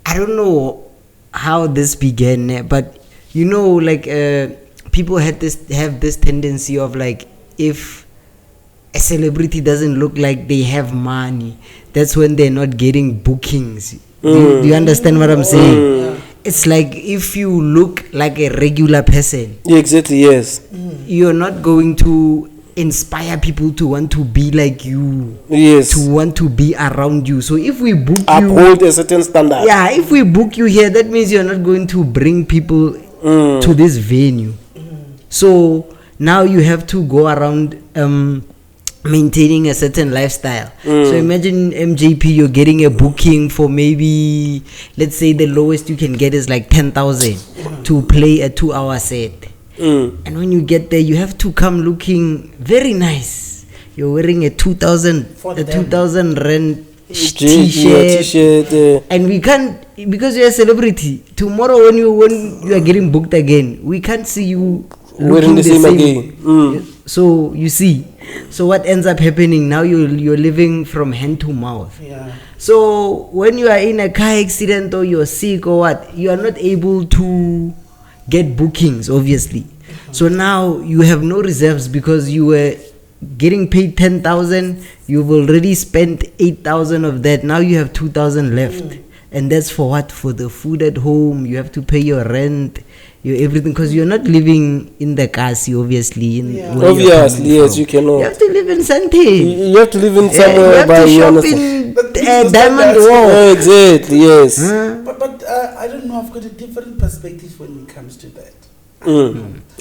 I don't know how this began, but, you know, like, people have this tendency of, like, if a celebrity doesn't look like they have money, that's when they're not getting bookings. Do you understand what I'm saying? It's like if you look like a regular person, Yeah, exactly, yes. you're not going to inspire people to want to be like you, Yes. to want to be around you. So if we book you, Uphold a certain standard. yeah, if we book you here, that means you're not going to bring people to this venue. So now you have to go around maintaining a certain lifestyle. So imagine MJP, you're getting a booking for maybe, let's say the lowest you can get is like 10,000 to play a 2-hour set. And when you get there, you have to come looking very nice. You're wearing a 2,000 rand t-shirt, and we can't, because you're a celebrity. Tomorrow when you are getting booked again, we can't see you Wearing looking the same again. So you see, so what ends up happening now, you're living from hand to mouth. Yeah. So when you are in a car accident or you're sick or what, you are not able to get bookings, obviously. So now you have no reserves because you were getting paid 10,000, you've already spent 8,000 of that. Now you have 2,000 left. And that's for what? For the food at home. You have to pay your rent, your everything, because you're not living in the Kasi, obviously. Obviously, yes, you cannot. You have to live in Sante. You have to live in somewhere you have by to shop understand. in Diamond Wall. Exactly, yes. But I don't know, I've got a different perspective when it comes to that.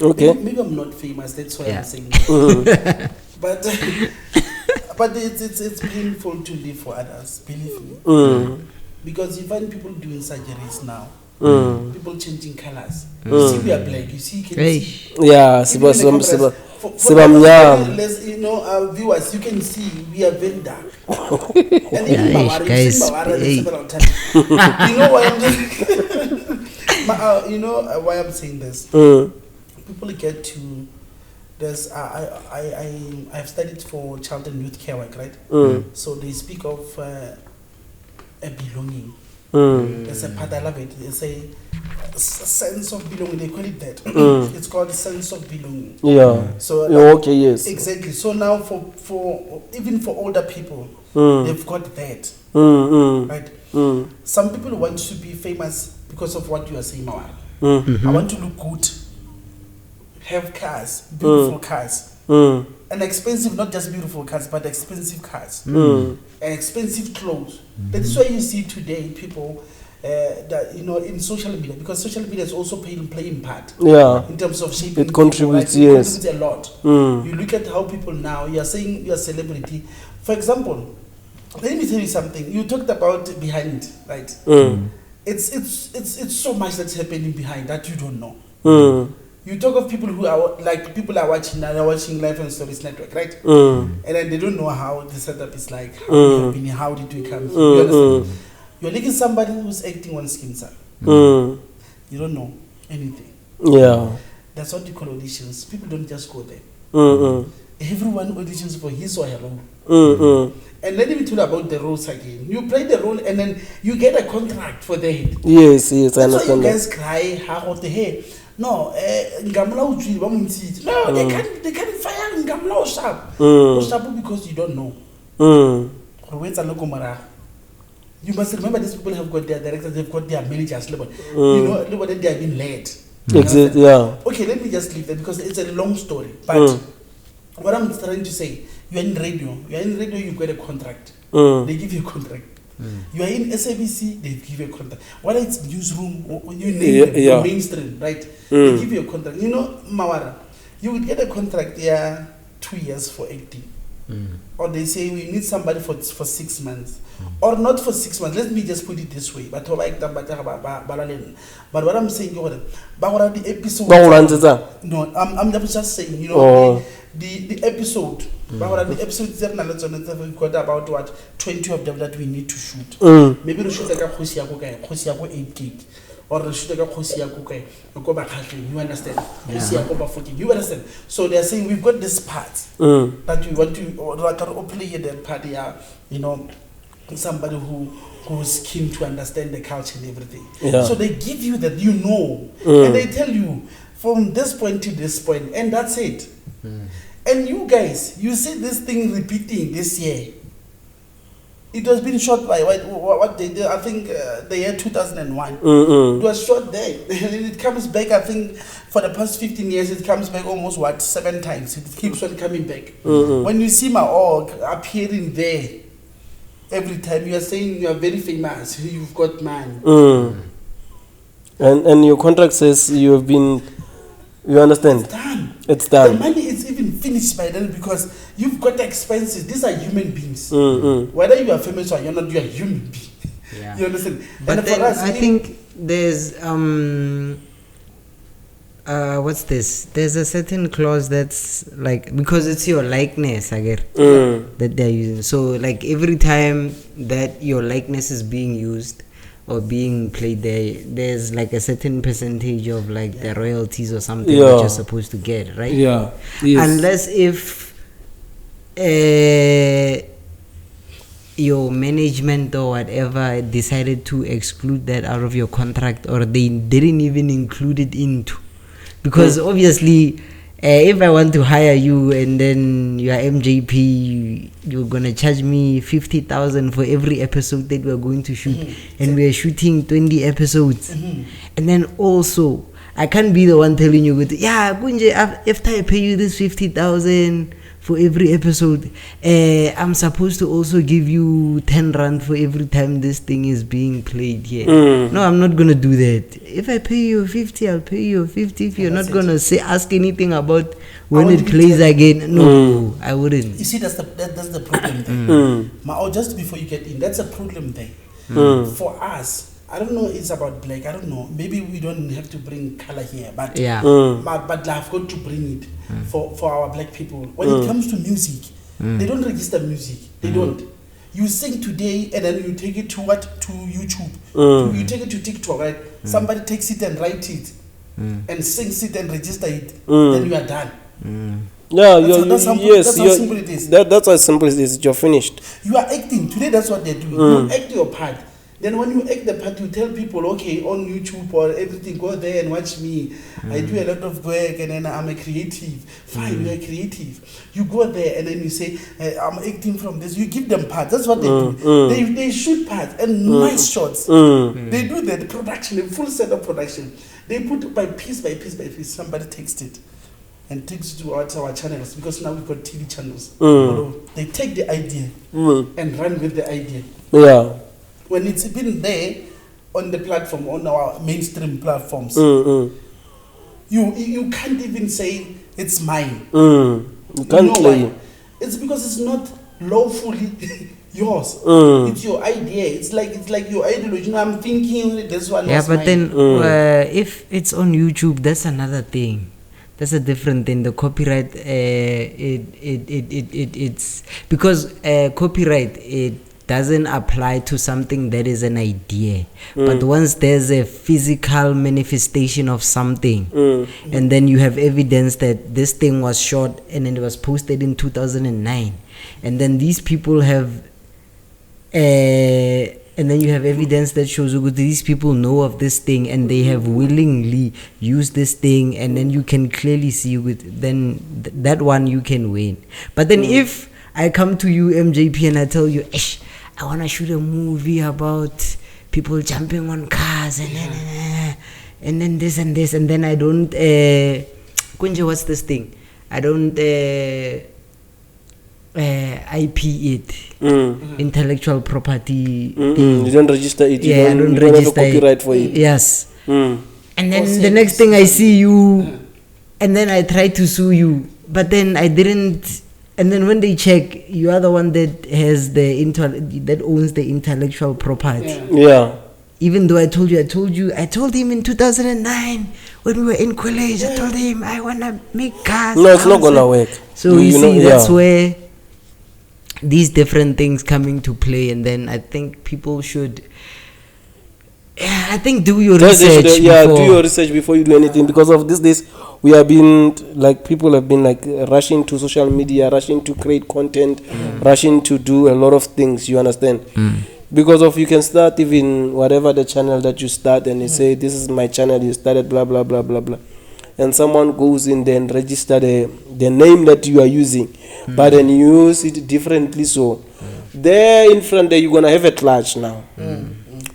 Okay. Maybe I'm not famous, that's why Yeah. I'm saying that. But it's painful to live for others, believe me. Because you find people doing surgeries now, people changing colors. You see, we are black. You see, you can see. Yeah, You know, our viewers, you can see we are very dark. And even Mawari, guys, you've seen Mawari several times. You know why I'm you know why I'm saying this? People get to there's I've studied for child and youth care work, right? So they speak of a belonging. There's a part I love it. It's a sense of belonging. They call it that. It's called sense of belonging. Yeah. So Okay, yes. exactly. So now for even for older people, they've got that. Right. Some people want to be famous because of what you are saying, Mawari. I want to look good, have cars, beautiful cars, and expensive, not just beautiful cars, but expensive cars, and expensive clothes. That is why you see today people that in social media, because social media is also playing part. Yeah. In terms of shaping. It contributes, people, yes. It contributes a lot. You look at how people now. You are saying you're a celebrity. For example, let me tell you something. You talked about behind, right? It's so much that's happening behind that you don't know. You talk of people who are like people are watching Life and Stories Network, right? And then they don't know how the setup is like. How did we come? You understand? You're looking at somebody who's acting on Skin Sir. You don't know anything. Yeah. That's what you call auditions. People don't just go there. Everyone auditions for his or her role. And let me tell you about the roles again. You play the role and then you get a contract for the head. Yes, I That's why understand you that. guys cry, how the hair. No, no, they can't fire Ngamla Sharp because you don't know. You must remember these people have got their directors, they've got their managers. You know, look what they have been led. Exactly, yeah. Okay, let me just leave that because it's a long story. But what I'm trying to say, you're in radio, you get a contract. They give you a contract. You are in SABC, they give you a contract. Whether it's newsroom or you name it, mainstream, right? They give you a contract. You know, Mawara, you would get a contract 2 years for acting. Or they say we need somebody for 6 months. Or not for 6 months. Let me just put it this way. But what I'm saying, the episode. No, I'm just saying, you know, the episode. The episodes we've got about what 20 of them that we need to shoot. Maybe we shoot like a Kosiako 8 gig. Or we shoot like a Kosiako, you understand? You understand? So they're saying we've got this part that we want to or play the party, you know, somebody who's keen to understand the culture and everything. Yeah. So they give you that, you know, and they tell you from this point to this point, and that's it. And you guys, you see this thing repeating this year. It was being shot by what they did, I think the year 2001. It was shot there. And it comes back, I think, for the past 15 years, it comes back almost, 7 times. It keeps on coming back. When you see my org appearing there, every time you are saying you are very famous, you've got money. And your contract says you have been, you understand? It's done. It's done. The money is even finished by then because you've got expenses. These are human beings. Whether you are famous or you're not, you are human being. Yeah. You understand? But and then for us, I think there's what's this? There's a certain clause that's like, because it's your likeness, I get that they're using. So like every time that your likeness is being used or being played there's like a certain percentage of like the royalties or something that you're supposed to get, right? Yeah. Yes. Unless if your management or whatever decided to exclude that out of your contract, or they didn't even include it into, because obviously if I want to hire you and then you are MJP, you're gonna charge me 50,000 for every episode that we're going to shoot, and we're shooting 20 episodes, and then also I can't be the one telling you, yeah, Kunje, after I pay you this 50,000 for every episode, I'm supposed to also give you 10 rand for every time this thing is being played here. No, I'm not gonna do that. If I pay you 50, I'll pay you 50. If you're not gonna ask anything about when it plays again, no, I wouldn't. You see, that's the problem there. Just before you get in, that's a problem there. For us, I don't know, it's about black, I don't know, maybe we don't have to bring color here, but but I've got to bring it for our black people. When it comes to music, they don't register music, they don't. You sing today and then you take it to YouTube, you take it to TikTok, right? Somebody takes it and writes it and sings it and register it, then you are done. Yeah, that's how simple it is. That's as simple as it is. You're finished. You are acting today. That's what they're doing. You act your part. Then when you act the part, you tell people, okay, on YouTube or everything, go there and watch me. I do a lot of work and then I'm a creative. Fine, you're a creative. You go there and then you say, I'm acting from this. You give them parts. That's what they do. They shoot parts and nice shots. They do that production, a full set of production. They put by piece by piece by piece. Somebody takes it and takes it to our channels, because now we've got TV channels. They take the idea and run with the idea. Yeah. When it's been there on the platform, on our mainstream platforms, you can't even say it's mine. You can't claim. It's because it's not lawfully yours. It's your idea. It's like your ideology. You know, I'm thinking this one. Yeah, but mine. Then if it's on YouTube, that's another thing. That's a different thing. The copyright, it's because copyright, it doesn't apply to something that is an idea. But once there's a physical manifestation of something, and then you have evidence that this thing was shot and then it was posted in 2009, and then these people have and then you have evidence that shows you these people know of this thing and they have willingly used this thing, and then you can clearly see then that one you can win. But then if I come to you, MJP, and I tell you, I want to shoot a movie about people jumping on cars and then this and this, and then I don't Kunje, what's this thing? I don't IP it, intellectual property thing. You don't register it. I don't register have a copyright for it. Yes. And then the next thing I see you, and then I try to sue you, but then I didn't. And then when they check, you are the one that has that owns the intellectual property. Yeah. Even though I told him in 2009 when we were in college, I told him I wanna make cars. No, it's not gonna work. So you see, that's where these different things come into play, and then I think people should. I think do your research. Do your research before you do anything, because of this. We have been people have been rushing to social media, rushing to create content, rushing to do a lot of things. You understand? Because of you can start even whatever the channel that you start, and you say this is my channel. You started blah blah blah blah blah, and someone goes in there and register the name that you are using, but then you use it differently. So there in front there you're gonna have a clash now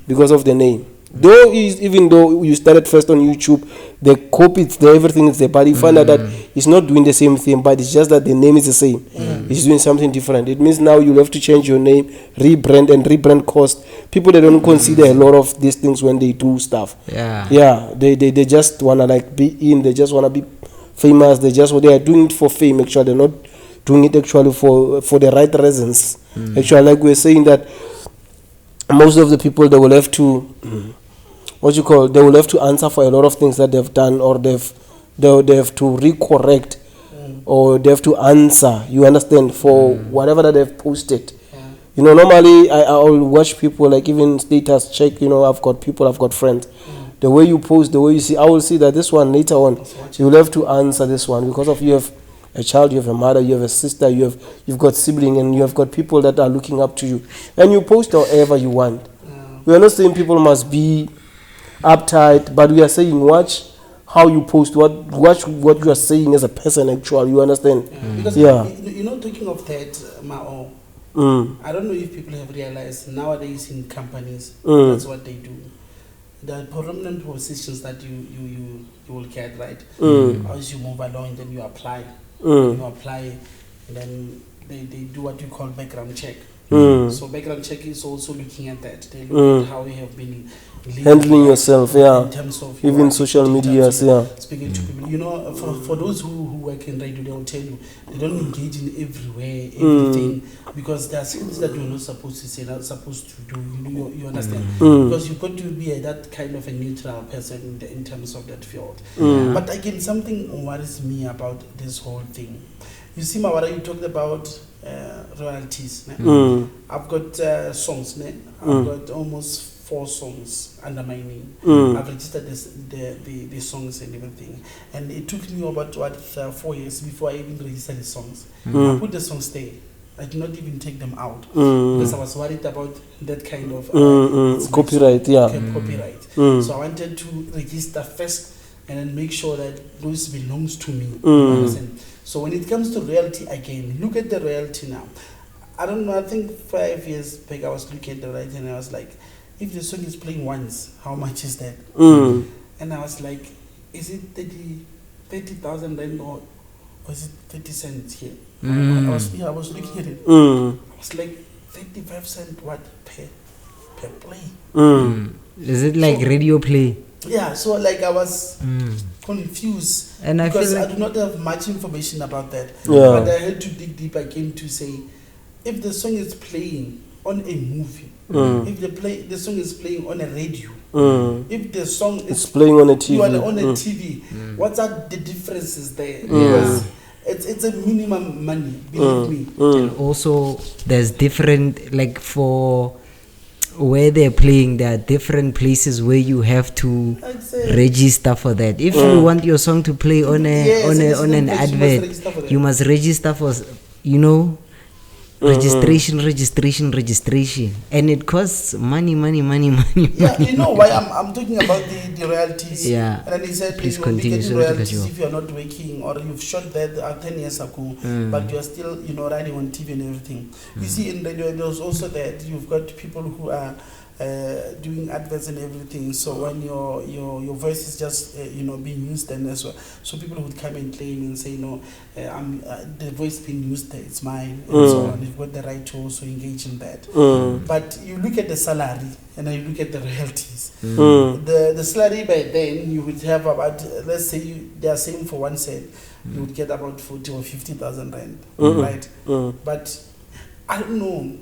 because of the name. Though even though you started first on YouTube, the copy it's there, everything is there, but you find out that it's not doing the same thing, but it's just that the name is the same. It's doing something different. It means now you'll have to change your name, rebrand, and rebrand cost. People, they don't consider a lot of these things when they do stuff. Yeah. They just wanna like be in, they just wanna be famous, they are doing it for fame. Actually, they're not doing it actually for the right reasons. Actually, like we're saying that most of the people, they will have to they will have to answer for a lot of things that they've done, or they have to recorrect, or they have to answer, you understand, for whatever that they've posted. You know, normally I'll watch people, like even status check, you know, I've got friends. The way you post, the way you see, I will see that this one later on, you will have to answer this one because of you have a child, you have a mother, you have a sister, you've got sibling, and you have got people that are looking up to you, and you post however you want. We are not saying people must be uptight, but we are saying watch how you post, watch what you are saying as a person. Actually, you understand? Because you know, talking of that, Mao, I don't know if people have realized nowadays in companies that's what they do. There are prominent positions that you will get, right? As you move along, then you apply. You apply, and then they do what you call background check. So background check is also looking at that. They look at how you have been handling yourself, in terms of even social media, speaking to people. You know, for those who work in radio, they will tell you they don't engage in everywhere, everything, because there are things that you're not supposed to say, not supposed to do. You understand? Because you've got to be that kind of a neutral person in terms of that field. But again, something worries me about this whole thing. You see, Mawara, you talked about royalties. I've got songs. I've got almost 4 songs under my name. I've registered the songs and everything. And it took me about 4 years before I even registered the songs. I put the songs there. I did not even take them out because I was worried about that kind of copyright. Copyright. So I wanted to register first and then make sure that those belongs to me. Understand? So when it comes to royalty again, look at the royalty now. I don't know, I think 5 years back I was looking at the royalty and I was like, if the song is playing once, how much is that? And I was like, is it 30,000 rand or is it 30 cents here? I was looking at it. I was like, 35 cents what per play? Is it like radio play? Yeah, so like I was confused, and because I do not have much information about that. Yeah. But I had to dig deep again to say, if the song is playing on a movie, if the song is playing on a radio, if the song is playing on a TV, on a TV, what are the differences there? Because it's a minimum money, believe me. And also, there's different, like for where they're playing, there are different places where you have to register for that. If you want your song to play on an advert, you must register for, registration, and it costs money. Yeah, you know why I'm talking about the royalties. Yeah. And then he said, please you will be continue. getting royalties if you're not working, or you've shot that 10 years ago, but you're still, riding on TV and everything. You see, in radio, there's also that you've got people who are doing adverts and everything. So when your voice is just being used, then as well, so people would come and claim and say, no, I'm the voice being used, it's mine, and so on. You've got the right to also engage in that. But you look at the salary and then you look at the royalties. The salary by then you would have about, let's say they are saying for 1 cent, you would get about 40 or 50,000 rand, right? But I don't know.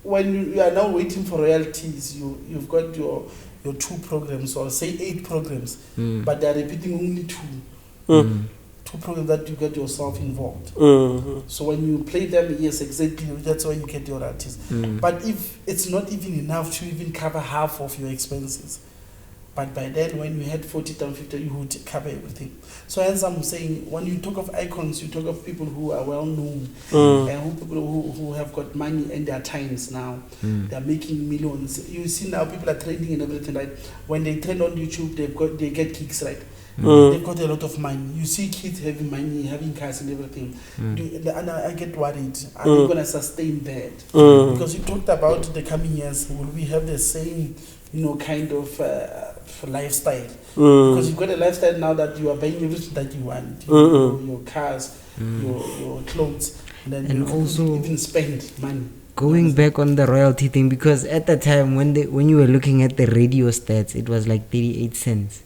When you are now waiting for royalties, you've got your 2 programs, or say 8 programs, but they are repeating only 2 programs that you get yourself involved. So when you play them, yes, exactly, that's why you get your royalties. But if it's not even enough to even cover half of your expenses, but by then when you had 40 times 50, you would cover everything. So as I'm saying, when you talk of icons, you talk of people who are well known, and people who have got money in their times now. They are making millions. You see now people are trending and everything, right? When they trend on YouTube, they get kicks, right? They've got a lot of money. You see kids having money, having cars and everything. And I get worried. Are they going to sustain that? Because you talked about the coming years. Will we have the same, kind of lifestyle? Because you've got a lifestyle now that you are buying everything that you want. Your cars, your clothes. And then you also even spend money. Going back on the royalty thing, because at the time when you were looking at the radio stats, it was like 38 cents.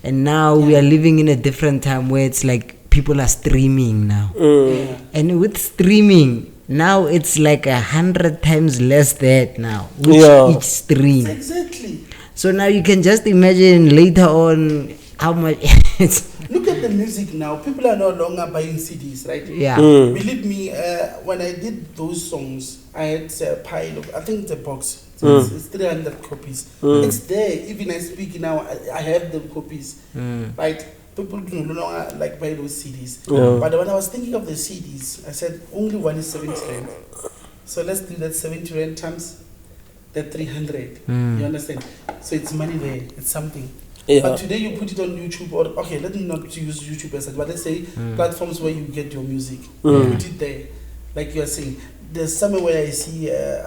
And now we are living in a different time where it's like people are streaming now. And with streaming, now it's like 100 times less that now, each stream. Exactly. So now you can just imagine later on how much Look at the music now. People are no longer buying CDs, right? Yeah. Believe me, when I did those songs, I had a pile of, I think it's a box. It's 300 copies. It's there. Even I speak now, I have the copies. Right? People do no longer like buy those CDs. But when I was thinking of the CDs, I said only one is 70 rand. So let's do that 70 rand times that 300. You understand? So it's money there. It's something. But today you put it on YouTube, or okay, let me not use YouTube as such, but let's say platforms where you get your music. You put it there, like you are saying. There's somewhere where I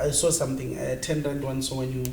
saw something, 10 rand one. So when you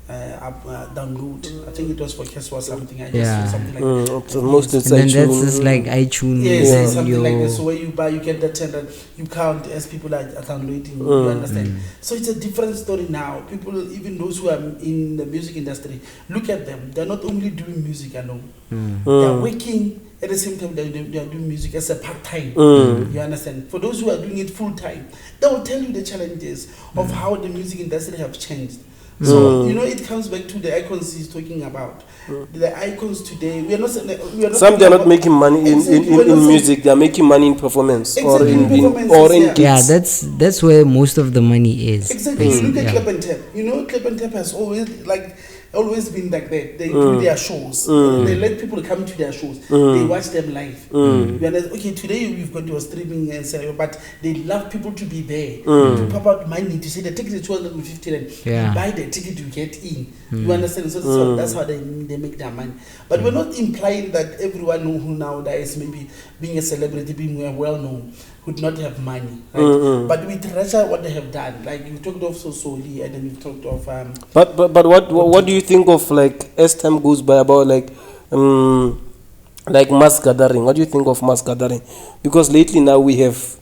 download, I think it was for Keswa or something. I just saw something like that. So most it's and then that's just like iTunes. Yes, something like that. So where you buy, you get the 10 rand. You count as people are downloading. You understand? So it's a different story now. People, even those who are in the music industry, look at them. They're not only doing music alone. They're working. At the same time, they are doing music as a part-time. You understand? For those who are doing it full-time, they will tell you the challenges of how the music industry have changed. So, it comes back to the icons he's talking about. The icons today, we are not some they're not making money in music, they're making money in performance. Or in gigs. Yeah, that's where most of the money is. Exactly. Look at Clap and Tap. Clap and Tap has always been like that. They do their shows. They let people come to their shows. They watch them live. Okay, today we've got your streaming and so, but they love people to be there. To pop out money to say the ticket is 250 rand. You buy the ticket, you get in. You understand? So that's how they make their money. But we're not implying that everyone who nowadays maybe being a celebrity, being well known, would not have money, right? But we treasure what they have done. Like you talked of Sosoli, and then you talked of But what do you think of, like, as time goes by, about like mass gathering? What do you think of mass gathering? Because lately now we have,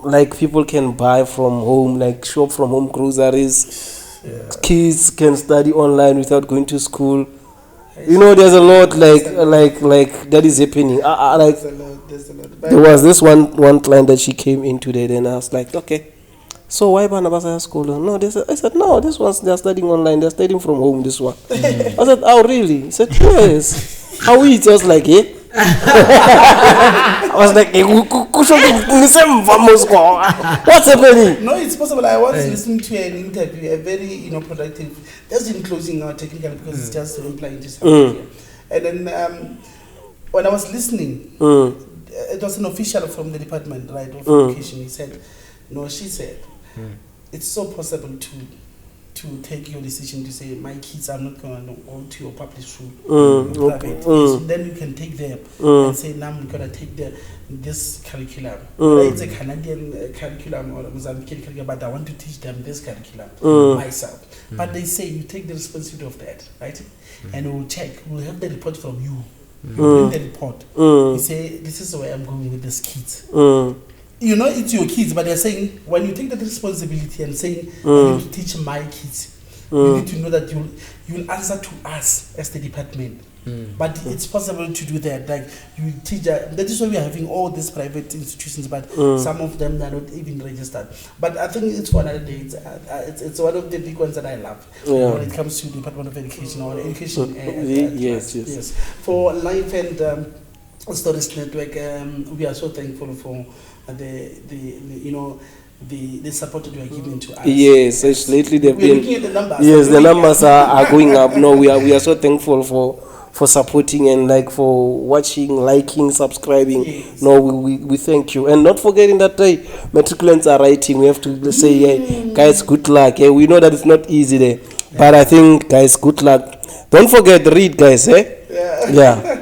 like, people can buy from home, like shop from home groceries. Kids can study online without going to school. There's a lot like that is happening. There's a lot. There was this one client that she came in today, then I was like, okay, so why Barnabas school? No, I said, no, this one's, they're studying online, they're studying from home, this one. I said, oh, really? He said, yes. How it was like, I was like, what's happening? No, it's possible. I was listening to an interview, a very productive, just in closing our technical, because it's just implying just here. And then when I was listening, it was an official from the department, right, of education. He said, she said, it's so possible to take your decision to say, my kids are not going to go to your public school, private. So then you can take them and say, now I'm going to take this curriculum. It's a Canadian curriculum or a Mozambican curriculum, but I want to teach them this curriculum myself. But they say you take the responsibility of that, right? And we'll check. We'll have the report from you. You bring the report. You say, this is where I'm going with these kids. It's your kids, but they're saying, when you take that responsibility and saying, I need to teach my kids, you need to know that you'll answer to us as the department. But it's possible to do that. Like, you teach that is why we are having all these private institutions, but some of them are not even registered. But I think it's for another day. It's one of the big ones that I love when it comes to the Department of Education or education. Yes. For Life and Stories Network, we are so thankful for the support that you are giving to us. Yes, lately they've been. Looking at the numbers. Yes, the numbers are going up. No, we are so thankful for supporting and like for watching, liking, subscribing. Yes. No, we thank you. And not forgetting that matriculants are writing. We have to say, hey, guys, good luck. Yeah, we know that it's not easy there. But I think, guys, good luck. Don't forget, read, guys. Yeah.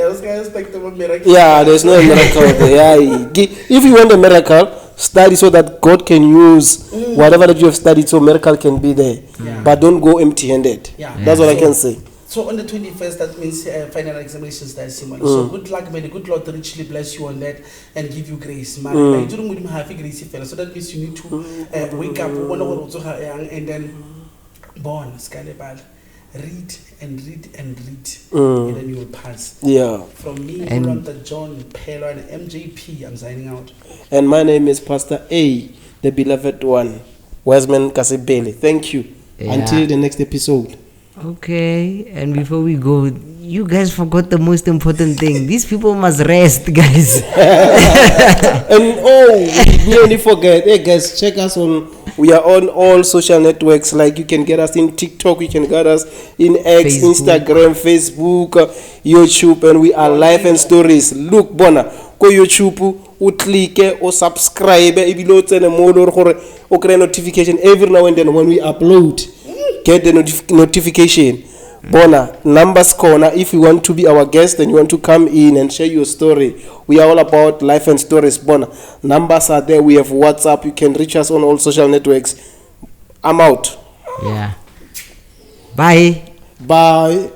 This guy expect a miracle. Yeah, there's no miracle there. Yeah, if you want a miracle, study so that God can use whatever that you have studied, so miracle can be there. Yeah. But don't go empty-handed. Yeah. That's what I can say. So on the 21st, that means final examinations there, Simon. So good luck, may the good Lord richly bless you on that and give you grace, man. You don't have grace, fella. So that means you need to wake up and then born, Scalibal. Read and read and read, and then you will pass. Yeah. From me, Rolanda John Pelo and MJP, I'm signing out. And my name is Pastor A, the beloved one, Wiseman Kasibele. Thank you. Yeah. Until the next episode. Okay, and before we go, you guys forgot the most important thing. These people must rest, guys. And we only forget. Hey guys, check us on. We are on all social networks. Like you can get us in TikTok, you can get us in X, Facebook. Instagram, Facebook, YouTube, and we are live and stories. Look, bona, go YouTube, click or subscribe. If you don't send a or notification every now and then when we upload. Get the notification. Bona, Numbers Corner. If you want to be our guest and you want to come in and share your story, we are all about life and stories. Bona, numbers are there. We have WhatsApp. You can reach us on all social networks. I'm out. Yeah. Bye. Bye.